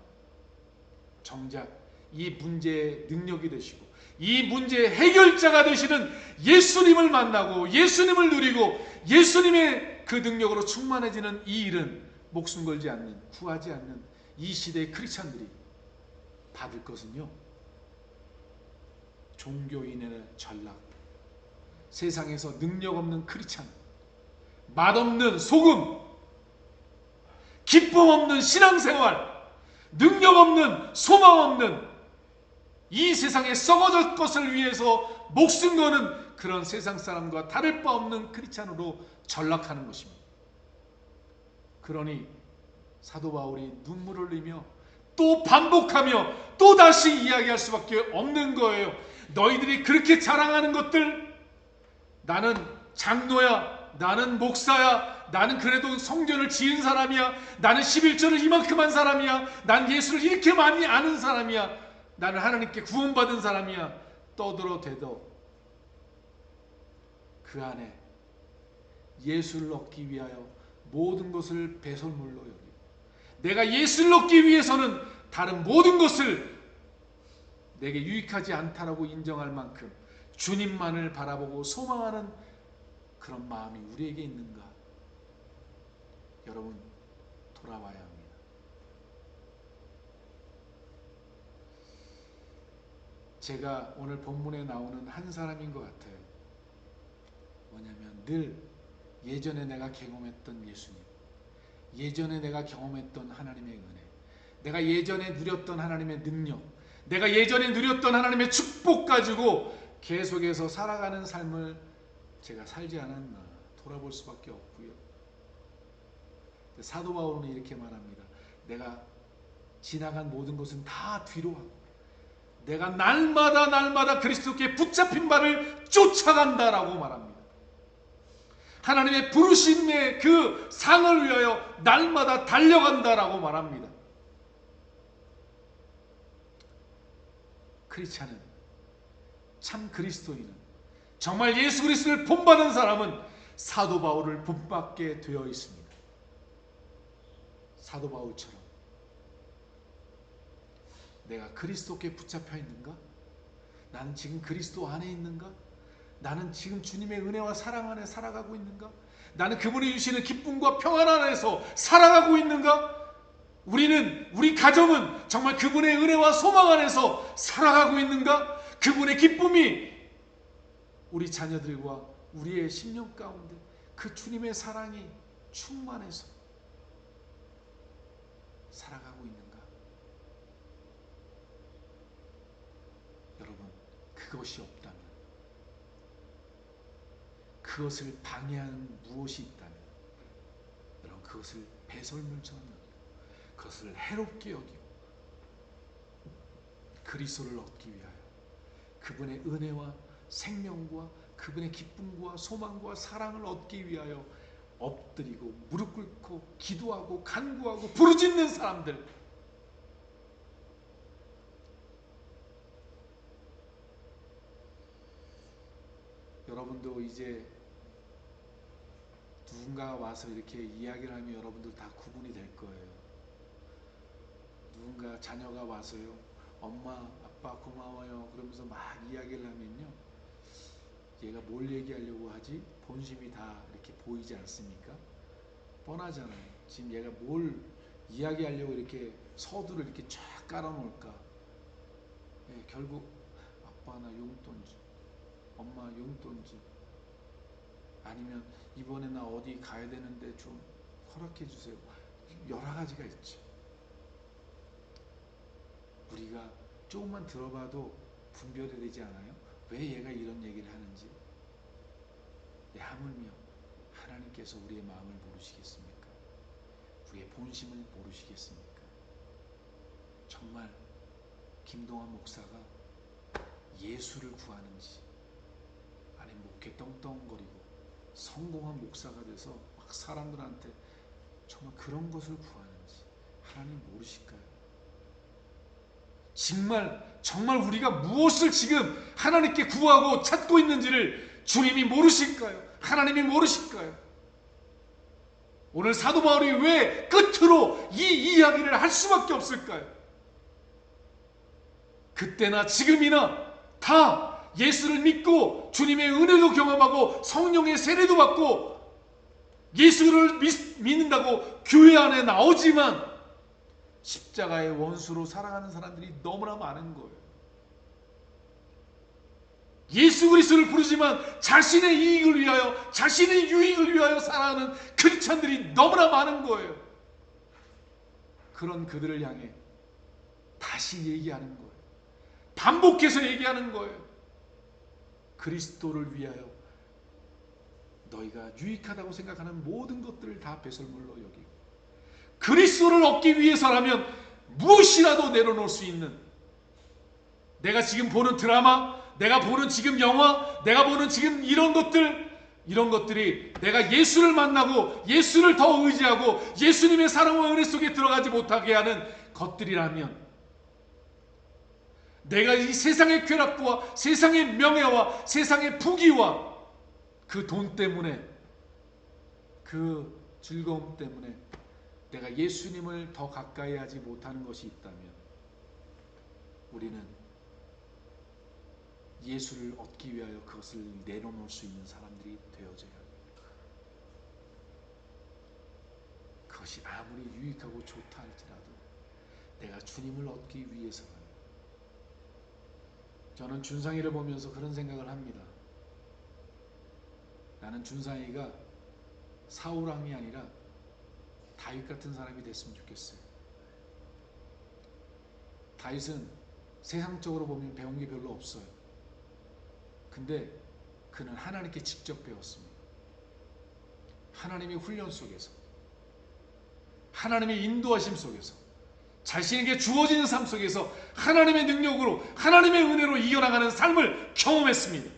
정작 이 문제의 능력이 되시고 이 문제의 해결자가 되시는 예수님을 만나고 예수님을 누리고 예수님의 그 능력으로 충만해지는 이 일은 목숨 걸지 않는, 구하지 않는 이 시대의 크리스찬들이 받을 것은요, 종교인의 전락, 세상에서 능력 없는 크리스찬, 맛없는 소금, 기쁨 없는 신앙생활, 능력 없는, 소망 없는 이 세상에 썩어질 것을 위해서 목숨 거는 그런 세상 사람과 다를 바 없는 크리스찬으로 전락하는 것입니다. 그러니 사도 바울이 눈물을 흘리며 또 반복하며 또 다시 이야기할 수밖에 없는 거예요. 너희들이 그렇게 자랑하는 것들, 나는 장로야, 나는 목사야, 나는 그래도 성전을 지은 사람이야, 나는 11절을 이만큼 한 사람이야, 난 예수를 이렇게 많이 아는 사람이야, 나는 하나님께 구원받은 사람이야, 떠들어대도 그 안에 예수를 얻기 위하여 모든 것을 배설물로 여기고 내가 예수를 얻기 위해서는 다른 모든 것을 내게 유익하지 않다라고 인정할 만큼 주님만을 바라보고 소망하는 그런 마음이 우리에게 있는가? 여러분, 돌아와야 합니다. 제가 오늘 본문에 나오는 한 사람인 것 같아요. 뭐냐면 늘 예전에 내가 경험했던 예수님, 예전에 내가 경험했던 하나님의 은혜, 내가 예전에 누렸던 하나님의 능력, 내가 예전에 누렸던 하나님의 축복 가지고 계속해서 살아가는 삶을 제가 살지 않았나 돌아볼 수밖에 없고요. 사도 바울은 이렇게 말합니다. 내가 지나간 모든 것은 다 뒤로 하고 내가 날마다 그리스도께 붙잡힌 바를 쫓아간다라고 말합니다. 하나님의 부르심의 그 상을 위하여 날마다 달려간다라고 말합니다. 크리스찬은, 참 그리스도인은, 정말 예수 그리스도를 본받은 사람은 사도 바울을 본받게 되어 있습니다. 사도 바울처럼 내가 그리스도께 붙잡혀 있는가? 나는 지금 그리스도 안에 있는가? 나는 지금 주님의 은혜와 사랑 안에 살아가고 있는가? 나는 그분이 주시는 기쁨과 평안 안에서 살아가고 있는가? 우리 가정은 정말 그분의 은혜와 소망 안에서 살아가고 있는가? 그분의 기쁨이 우리 자녀들과 우리의 심령 가운데 그 주님의 사랑이 충만해서 살아가고 있는가? 여러분, 그것이 없다면, 그것을 방해하는 무엇이 있다면 여러분 그것을 배설물처럼 여기고 그것을 해롭게 여기고 그리스도를 얻기 위하여 그분의 은혜와 생명과 그분의 기쁨과 소망과 사랑을 얻기 위하여 엎드리고 무릎 꿇고 기도하고 간구하고 부르짖는 사람들, 여러분도 이제 누군가가 와서 이렇게 이야기를 하면 여러분들 다 구분이 될 거예요. 누군가 자녀가 와서요, 엄마 아빠 고마워요 그러면서 막 이야기를 하면요, 얘가 뭘 얘기하려고 하지? 본심이 다 이렇게 보이지 않습니까? 뻔하잖아요. 지금 얘가 뭘 이야기하려고 이렇게 서두를 이렇게 쫙 깔아놓을까? 예, 결국 아빠 나 용돈 줘, 엄마 용돈 줘, 아니면 이번에 나 어디 가야 되는데 좀 허락해 주세요. 여러 가지가 있죠. 우리가 조금만 들어봐도 분별이 되지 않아요? 왜 얘가 이런 얘기를 하는지. 하물며 하나님께서 우리의 마음을 모르시겠습니까? 우리의 본심을 모르시겠습니까? 정말 김동환 목사가 예수를 구하는지 아니면 이렇게 떵떵거리고 성공한 목사가 돼서 막 사람들한테 정말 그런 것을 구하는지 하나님 모르실까요? 정말 우리가 무엇을 지금 하나님께 구하고 찾고 있는지를 주님이 모르실까요? 하나님이 모르실까요? 오늘 사도 바울이 왜 끝으로 이 이야기를 할 수밖에 없을까요? 그때나 지금이나 다 예수를 믿고 주님의 은혜도 경험하고 성령의 세례도 받고 예수를 믿는다고 교회 안에 나오지만 십자가의 원수로 살아가는 사람들이 너무나 많은 거예요. 예수 그리스도를 부르지만 자신의 이익을 위하여, 자신의 유익을 위하여 살아가는 크리스찬들이 너무나 많은 거예요. 그런 그들을 향해 다시 얘기하는 거예요. 반복해서 얘기하는 거예요. 그리스도를 위하여 너희가 유익하다고 생각하는 모든 것들을 다 배설물로 여기고 그리스도를 얻기 위해서라면 무엇이라도 내려놓을 수 있는, 내가 지금 보는 드라마, 내가 보는 지금 영화, 내가 보는 지금 이런 것들이 내가 예수를 만나고 예수를 더 의지하고 예수님의 사랑과 은혜 속에 들어가지 못하게 하는 것들이라면, 내가 이 세상의 쾌락과 세상의 명예와 세상의 부귀와 그 돈 때문에, 그 즐거움 때문에 내가 예수님을 더 가까이 하지 못하는 것이 있다면 우리는 예수를 얻기 위하여 그것을 내려놓을 수 있는 사람들이 되어져야 합니다. 그것이 아무리 유익하고 좋다 할지라도 내가 주님을 얻기 위해서라면. 저는 준상이를 보면서 그런 생각을 합니다. 나는 준상이가 사울왕이 아니라 다윗 같은 사람이 됐으면 좋겠어요. 다윗은 세상적으로 보면 배운 게 별로 없어요. 근데 그는 하나님께 직접 배웠습니다. 하나님의 훈련 속에서, 하나님의 인도하심 속에서, 자신에게 주어지는 삶 속에서 하나님의 능력으로, 하나님의 은혜로 이겨나가는 삶을 경험했습니다.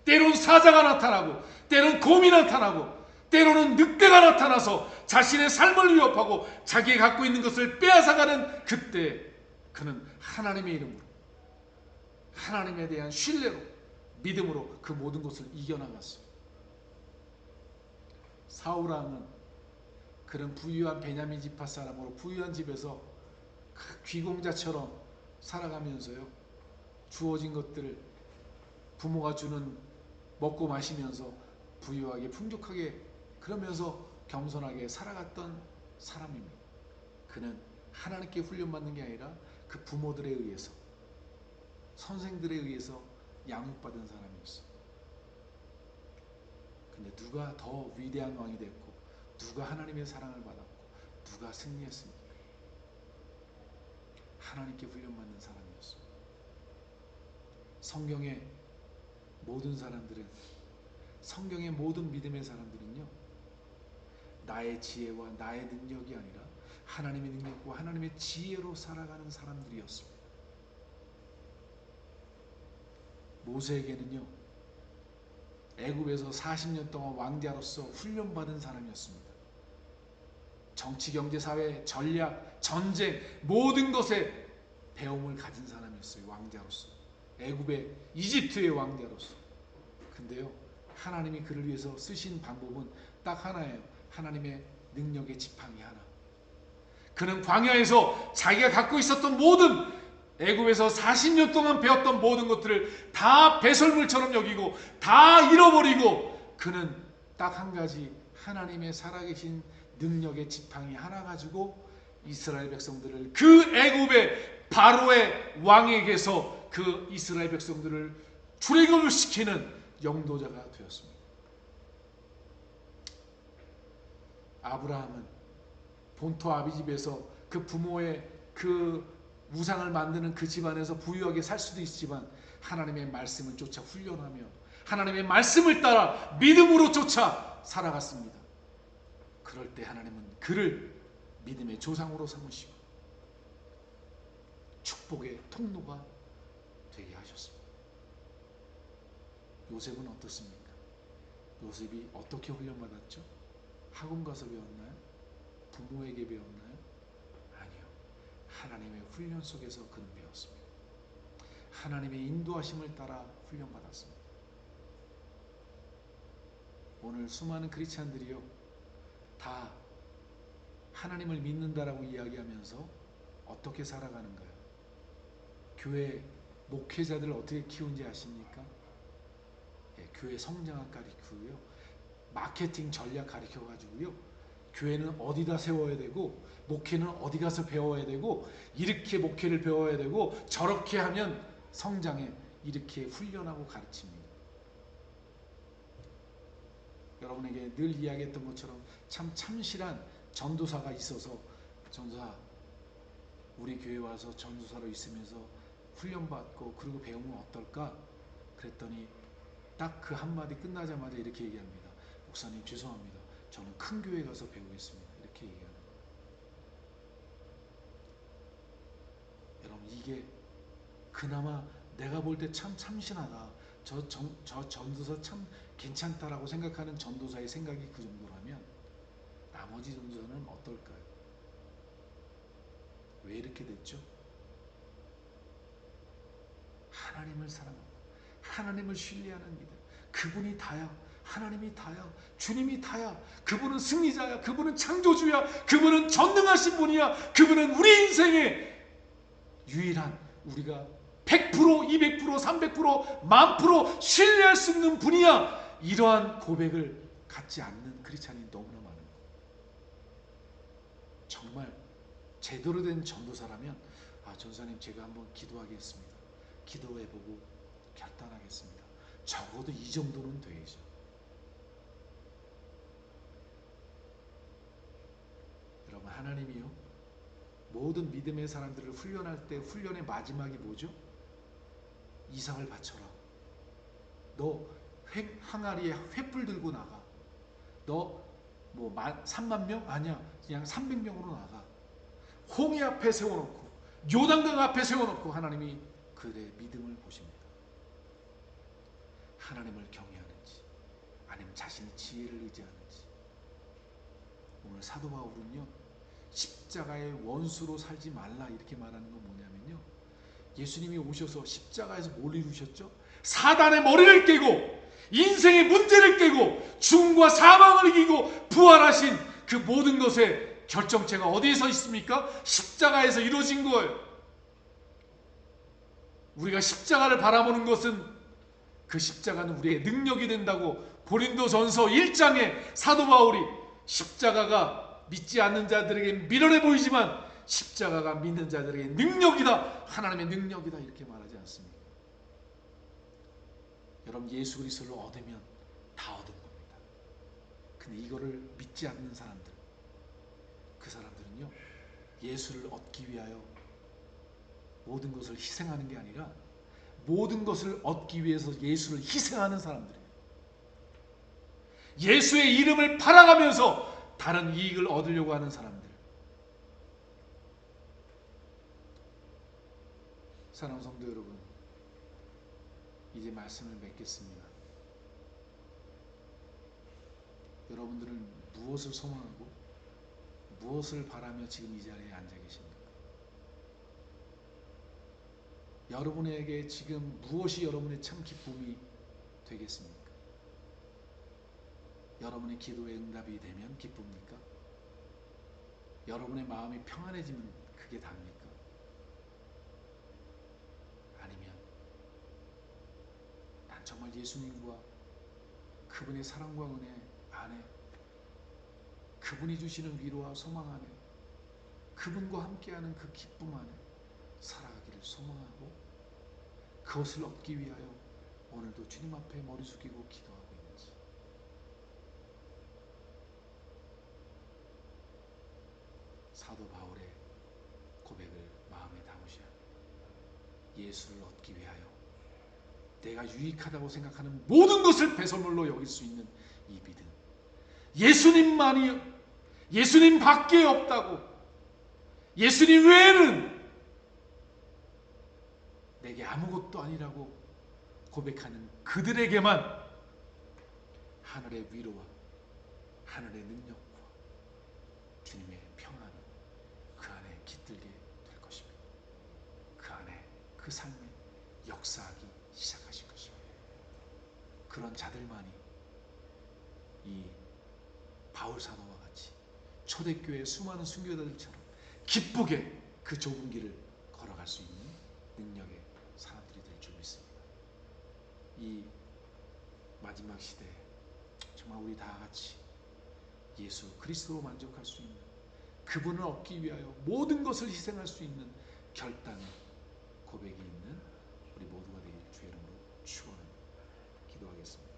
때론 사자가 나타나고, 때론 곰이 나타나고, 때로는 늑대가 나타나서 자신의 삶을 위협하고 자기가 갖고 있는 것을 빼앗아가는 그때 그는 하나님의 이름으로, 하나님에 대한 신뢰로, 믿음으로 그 모든 것을 이겨나갔어요. 사울왕은 그런 부유한 베냐민 지파 사람으로 부유한 집에서 귀공자처럼 살아가면서요, 주어진 것들을 부모가 주는 먹고 마시면서 부유하게 풍족하게 그러면서 겸손하게 살아갔던 사람입니다. 그는 하나님께 훈련받는 게 아니라 그 부모들에 의해서, 선생들에 의해서 양육받은 사람이었어요. 근데 누가 더 위대한 왕이 됐고, 누가 하나님의 사랑을 받았고, 누가 승리했습니까? 하나님께 훈련받는 사람이었어요. 성경의 모든 사람들은, 성경의 모든 믿음의 사람들은요, 나의 지혜와 나의 능력이 아니라 하나님의 능력과 하나님의 지혜로 살아가는 사람들이었습니다. 모세에게는요, 애굽에서 40년 동안 왕자로서 훈련받은 사람이었습니다. 정치, 경제, 사회, 전략, 전쟁 모든 것에 배움을 가진 사람이었어요. 왕자로서, 애굽의, 이집트의 왕자로서. 근데요, 하나님이 그를 위해서 쓰신 방법은 딱 하나예요. 하나님의 능력의 지팡이 하나. 그는 광야에서 자기가 갖고 있었던 모든, 애굽에서 40년 동안 배웠던 모든 것들을 다 배설물처럼 여기고 다 잃어버리고, 그는 딱 한 가지 하나님의 살아계신 능력의 지팡이 하나 가지고 이스라엘 백성들을, 그 애굽의 바로의 왕에게서 그 이스라엘 백성들을 출애굽을 시키는 영도자가 되었습니다. 아브라함은 본토 아비집에서 그 부모의 그 우상을 만드는 그 집안에서 부유하게 살 수도 있지만 하나님의 말씀을 쫓아 훈련하며 하나님의 말씀을 따라 믿음으로 쫓아 살아갔습니다. 그럴 때 하나님은 그를 믿음의 조상으로 삼으시고 축복의 통로가 되게 하셨습니다. 요셉은 어떻습니까? 요셉이 어떻게 훈련받았죠? 학원 가서 배웠나요? 부모에게 배웠나요? 아니요. 하나님의 훈련 속에서 그는 배웠습니다. 하나님의 인도하심을 따라 훈련받았습니다. 오늘 수많은 크리스찬들이요, 다 하나님을 믿는다라고 이야기하면서 어떻게 살아가는가요? 교회 목회자들을 어떻게 키운지 아십니까? 예, 교회 성장학 가르치고요, 마케팅 전략 가르쳐가지고요, 교회는 어디다 세워야 되고, 목회는 어디 가서 배워야 되고, 이렇게 목회를 배워야 되고, 저렇게 하면 성장해, 이렇게 훈련하고 가르칩니다. 여러분에게 늘 이야기했던 것처럼 참 참실한 전도사가 있어서, 전도사 우리 교회 와서 전도사로 있으면서 훈련받고 그리고 배우면 어떨까? 그랬더니 딱 그 한마디 끝나자마자 이렇게 얘기합니다. 목사님 죄송합니다. 저는 큰 교회 가서 배우겠습니다. 이렇게 얘기하는 거예요. 여러분, 이게 그나마 내가 볼 때 참 참신하다, 저 전도사 참 괜찮다라고 생각하는 전도사의 생각이 그 정도라면 나머지 전도사는 어떨까요? 왜 이렇게 됐죠? 하나님을 사랑하고 하나님을 신뢰하는 믿음, 그분이 다야, 하나님이 다야, 주님이 다야, 그분은 승리자야, 그분은 창조주야, 그분은 전능하신 분이야, 그분은 우리 인생의 유일한, 우리가 100%, 200%, 300%, 10,000% 신뢰할 수 있는 분이야. 이러한 고백을 갖지 않는 크리스찬이 너무나 많은 거예요. 정말 제대로 된 전도사라면, 전도사님 제가 한번 기도하겠습니다, 기도해보고 결단하겠습니다, 적어도 이 정도는 돼야죠. 여러분, 하나님이요, 모든 믿음의 사람들을 훈련할 때 훈련의 마지막이 뭐죠? 이삭을 바쳐라. 너 항아리에 횃불 들고 나가. 너 뭐 3만 명? 아니야, 그냥 300명으로 나가. 홍해 앞에 세워놓고, 요단강 앞에 세워놓고 하나님이 그들의 믿음을 보십니다. 하나님을 경외하는지, 아니면 자신의 지혜를 의지하는지. 오늘 사도 바울은요, 십자가의 원수로 살지 말라 이렇게 말하는 건 뭐냐면요, 예수님이 오셔서 십자가에서 뭘 이루셨죠? 사단의 머리를 깨고 인생의 문제를 깨고 죽음과 사망을 이기고 부활하신 그 모든 것의 결정체가 어디에서 있습니까? 십자가에서 이루어진 거예요. 우리가 십자가를 바라보는 것은 그 십자가는 우리의 능력이 된다고 고린도전서 1장에 사도 바울이 십자가가 믿지 않는 자들에게 미련해 보이지만 십자가가 믿는 자들에게 능력이다, 하나님의 능력이다, 이렇게 말하지 않습니까? 여러분, 예수 그리스도를 얻으면 다 얻은 겁니다. 근데 이거를 믿지 않는 사람들, 그 사람들은요, 예수를 얻기 위하여 모든 것을 희생하는 게 아니라 모든 것을 얻기 위해서 예수를 희생하는 사람들이에요. 예수의 이름을 팔아가면서 다른 이익을 얻으려고 하는 사람들. 사랑하는 성도 여러분, 이제 말씀을 맺겠습니다. 여러분들은 무엇을 소망하고 무엇을 바라며 지금 이 자리에 앉아 계십니까? 여러분에게 지금 무엇이 여러분의 참 기쁨이 되겠습니까? 여러분의 기도에 응답이 되면 기쁩니까? 여러분의 마음이 평안해지면 그게 답니까? 아니면 난 정말 예수님과 그분의 사랑과 은혜 안에, 그분이 주시는 위로와 소망 안에, 그분과 함께하는 그 기쁨 안에 살아가기를 소망하고 그것을 얻기 위하여 오늘도 주님 앞에 머리 숙이고 기도하고 있는지. 사도 바울의 고백을 마음에 담으셔야 합니다. 예수를 얻기 위하여 내가 유익하다고 생각하는 모든 것을 배설물로 여길 수 있는 이 믿음, 예수님만이, 예수님 밖에 없다고, 예수님 외에는 내게 아무것도 아니라고 고백하는 그들에게만 하늘의 위로와 하늘의 능력과 주님의 평안이 그 안에 깃들게 될 것입니다. 그 안에 그 삶에 역사하기 시작하실 것입니다. 그런 자들만이 이 바울 사도와 같이 초대교회 수많은 순교자들처럼 기쁘게 그 좁은 길을 걸어갈 수 있는 능력의 사람들이 될 줄 믿습니다. 이 마지막 시대에 정말 우리 다 같이 예수 그리스도로 만족할 수 있는, 그분을 얻기 위하여 모든 것을 희생할 수 있는 결단의 고백이 있는 우리 모두가 되길 주의 이름으로 축원합니다. 기도하겠습니다.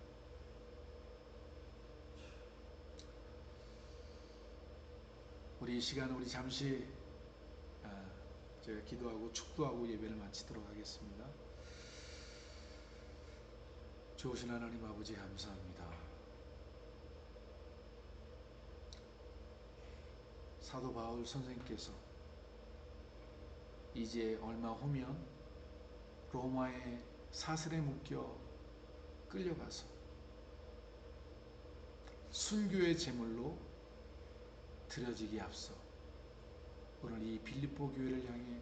우리 이 시간 우리 잠시 제가 기도하고 축도하고 예배를 마치도록 하겠습니다. 좋으신 하나님 아버지 감사합니다. 사도 바울 선생님께서 이제 얼마 후면 로마의 사슬에 묶여 끌려가서 순교의 제물로 드려지기에 앞서 오늘 이 빌립보 교회를 향해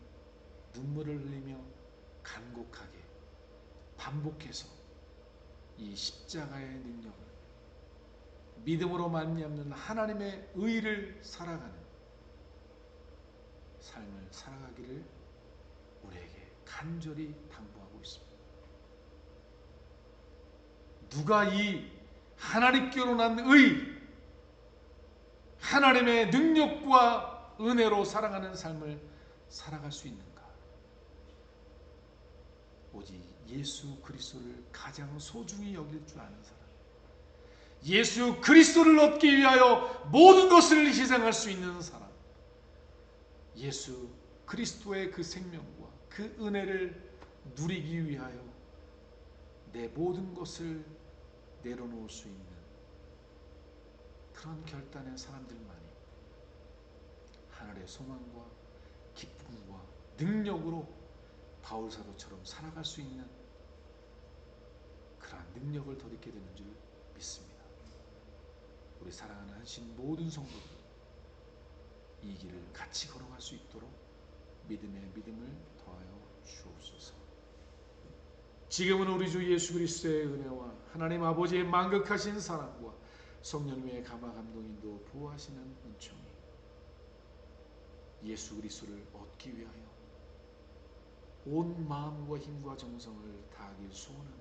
눈물을 흘리며 간곡하게 반복해서 이 십자가의 능력을, 믿음으로 말미암는 하나님의 의를 살아가는 삶을 살아가기를 우리에게 간절히 당부하고 있습니다. 누가 이 하나님께로 난 의, 하나님의 능력과 은혜로 살아가는 삶을 살아갈 수 있는가? 오직 예수 그리스도를 가장 소중히 여길 줄 아는 사람, 예수 그리스도를 얻기 위하여 모든 것을 희생할 수 있는 사람, 예수 그리스도의 그 생명과 그 은혜를 누리기 위하여 내 모든 것을 내려놓을 수 있는 그런 결단의 사람들만이 하늘의 소망과 기쁨과 능력으로 바울 사도처럼 살아갈 수 있는 그러한 능력을 덧입게 되는 줄 믿습니다. 우리 사랑하는 하신 모든 성도들 이 길을 같이 걸어갈 수 있도록 믿음의 믿음을 더하여 주옵소서. 지금은 우리 주 예수 그리스도의 은혜와 하나님 아버지의 만극하신 사랑과 성령님의 감화 감동인도 보호하시는 은총이 예수 그리스도를 얻기 위하여 온 마음과 힘과 정성을 다하길 소원하는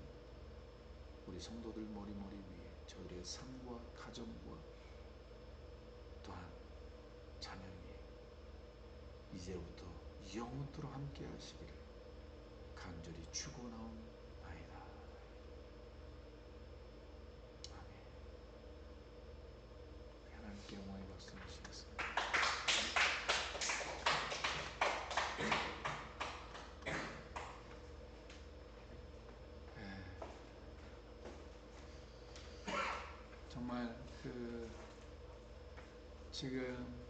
우리 성도들 머리머리 위에 저희의 삶과 가정과 또한 자녀 위에 이제부터 영원토록 함께 하시기를 간절히 축원하옵나이다. 아멘. 하나님께 영광의 박수 주시겠습니다. 정말 지금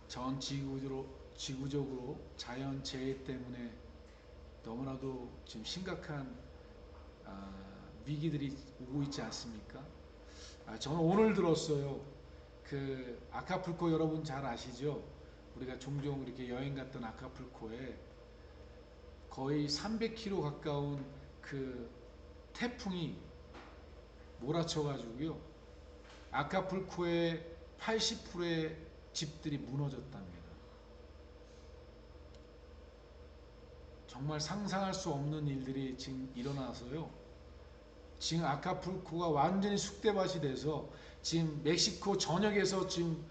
전 지구적으로 자연 재해 때문에 너무나도 지금 심각한 위기들이 오고 있지 않습니까? 저는 오늘 들었어요. 아카풀코 여러분 잘 아시죠? 우리가 종종 이렇게 여행 갔던 아카풀코에 거의 300km 가까운 그 태풍이 몰아쳐가지고요. 아카풀코의 80%의 집들이 무너졌답니다. 정말 상상할 수 없는 일들이 지금 일어나서요. 지금 아카풀코가 완전히 쑥대밭이 돼서 지금 멕시코 전역에서 지금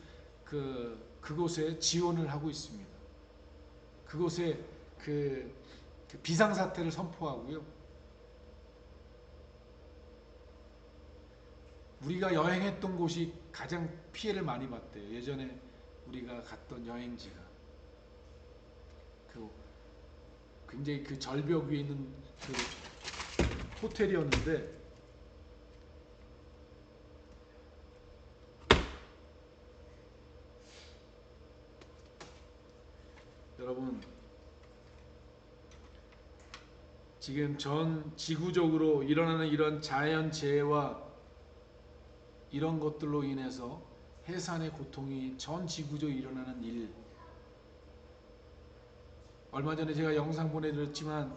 그곳에 지원을 하고 있습니다. 그곳에 그 비상사태를 선포하고요. 우리가 여행했던 곳이 가장 피해를 많이 봤대요. 예전에 우리가 갔던 여행지가 굉장히 그 절벽 위에 있는 그 호텔이었는데 여러분 지금 전 지구적으로 일어나는 이런 자연재해와 이런 것들로 인해서 해산의 고통이 전 지구적으로 일어나는 일. 얼마 전에 제가 영상 보내드렸지만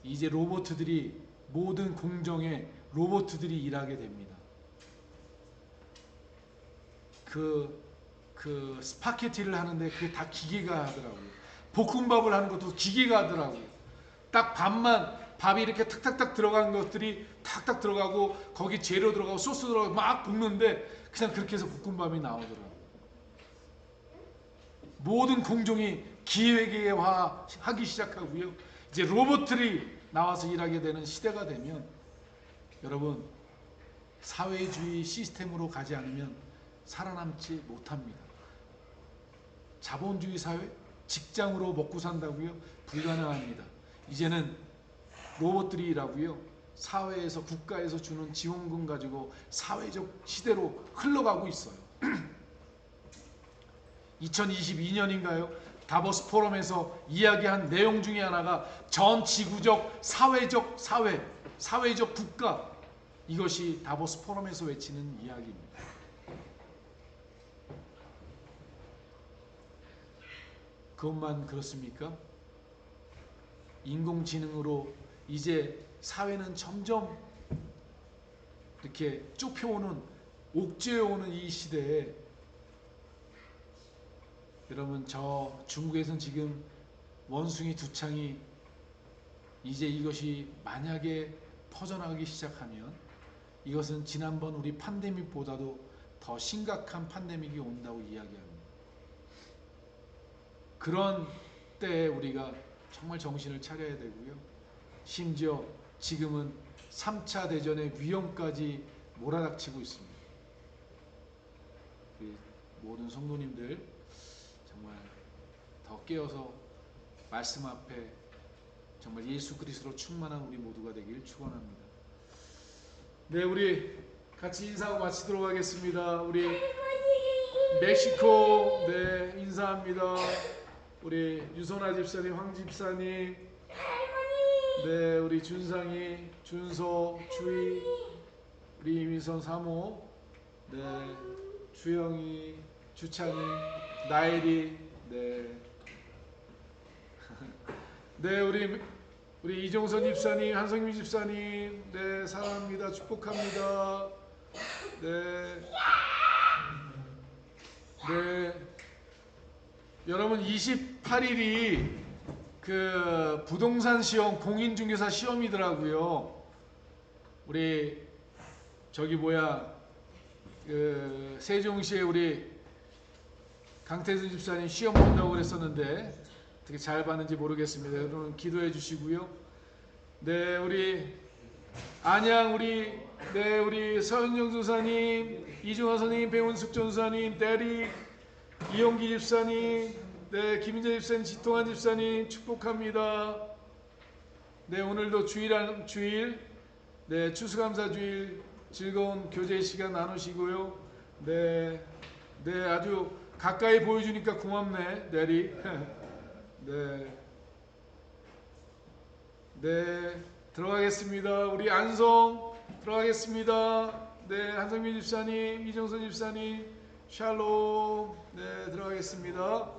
이제 로봇들이 모든 공정에 로봇들이 일하게 됩니다. 그 스파게티를 하는데 그게 다 기계가 하더라고요. 볶음밥을 하는 것도 기계가 하더라고요. 딱 밥이 이렇게 탁탁탁 들어간 것들이 탁탁 들어가고 거기 재료 들어가고 소스 들어가고 막 볶는데 그냥 그렇게 해서 볶음밥이 나오더라고요. 모든 공정이 기계화하기 시작하고요. 이제 로봇들이 나와서 일하게 되는 시대가 되면 여러분 사회주의 시스템으로 가지 않으면 살아남지 못합니다. 자본주의 사회, 직장으로 먹고 산다고요? 불가능합니다. 이제는 로봇들이 일하고요. 사회에서 국가에서 주는 지원금 가지고 사회적 시대로 흘러가고 있어요. 2022년인가요? 다보스 포럼에서 이야기한 내용 중에 하나가 전 지구적 사회적 국가, 이것이 다보스 포럼에서 외치는 이야기입니다. 그것만 그렇습니까? 인공지능으로 이제 사회는 점점 이렇게 좁혀오는, 옥죄어오는 이 시대에 여러분, 저 중국에서는 지금 원숭이 두 창이 이제 이것이 만약에 퍼져나가기 시작하면 이것은 지난번 우리 팬데믹보다도 더 심각한 팬데믹이 온다고 이야기합니다. 그런 때에 우리가 정말 정신을 차려야 되고요. 심지어 지금은 3차 대전의 위험까지 몰아닥치고 있습니다. 모든 성도님들 정말 더 깨어서 말씀 앞에 정말 예수 그리스도로 충만한 우리 모두가 되길 축원합니다. 네, 우리 같이 인사하고 마치도록 하겠습니다. 우리 멕시코 네 인사합니다. 우리 유선아 집사님, 황 집사님, 네 우리 준상이, 준서, 주희, 우리 이미선 사모, 네 주영이, 주찬이, 나일이, 네, 네 우리 이종선 집사님, 한성민 집사님, 네 사랑합니다, 축복합니다. 네, 네. 여러분 28일이 그 부동산 시험, 공인중개사 시험이더라고요. 우리 저기 그 세종시에 우리 강태순 집사님 시험 본다고 그랬었는데 어떻게 잘 봤는지 모르겠습니다. 여러분 기도해 주시고요. 네, 우리 안양 우리 서현정 조사님, 이종화 선생님, 배원숙 전사님, 대리 이용기 집사님, 네 김인재 집사님, 지통한 집사님 축복합니다. 네, 오늘도 주일, 네 추수감사 주일 즐거운 교제 시간 나누시고요. 네, 네 아주 가까이 보여주니까 고맙네, 대리. 네, 네 들어가겠습니다. 우리 안성 들어가겠습니다. 네, 한성민 집사님, 이정선 집사님, 샬롬. 네, 들어가겠습니다.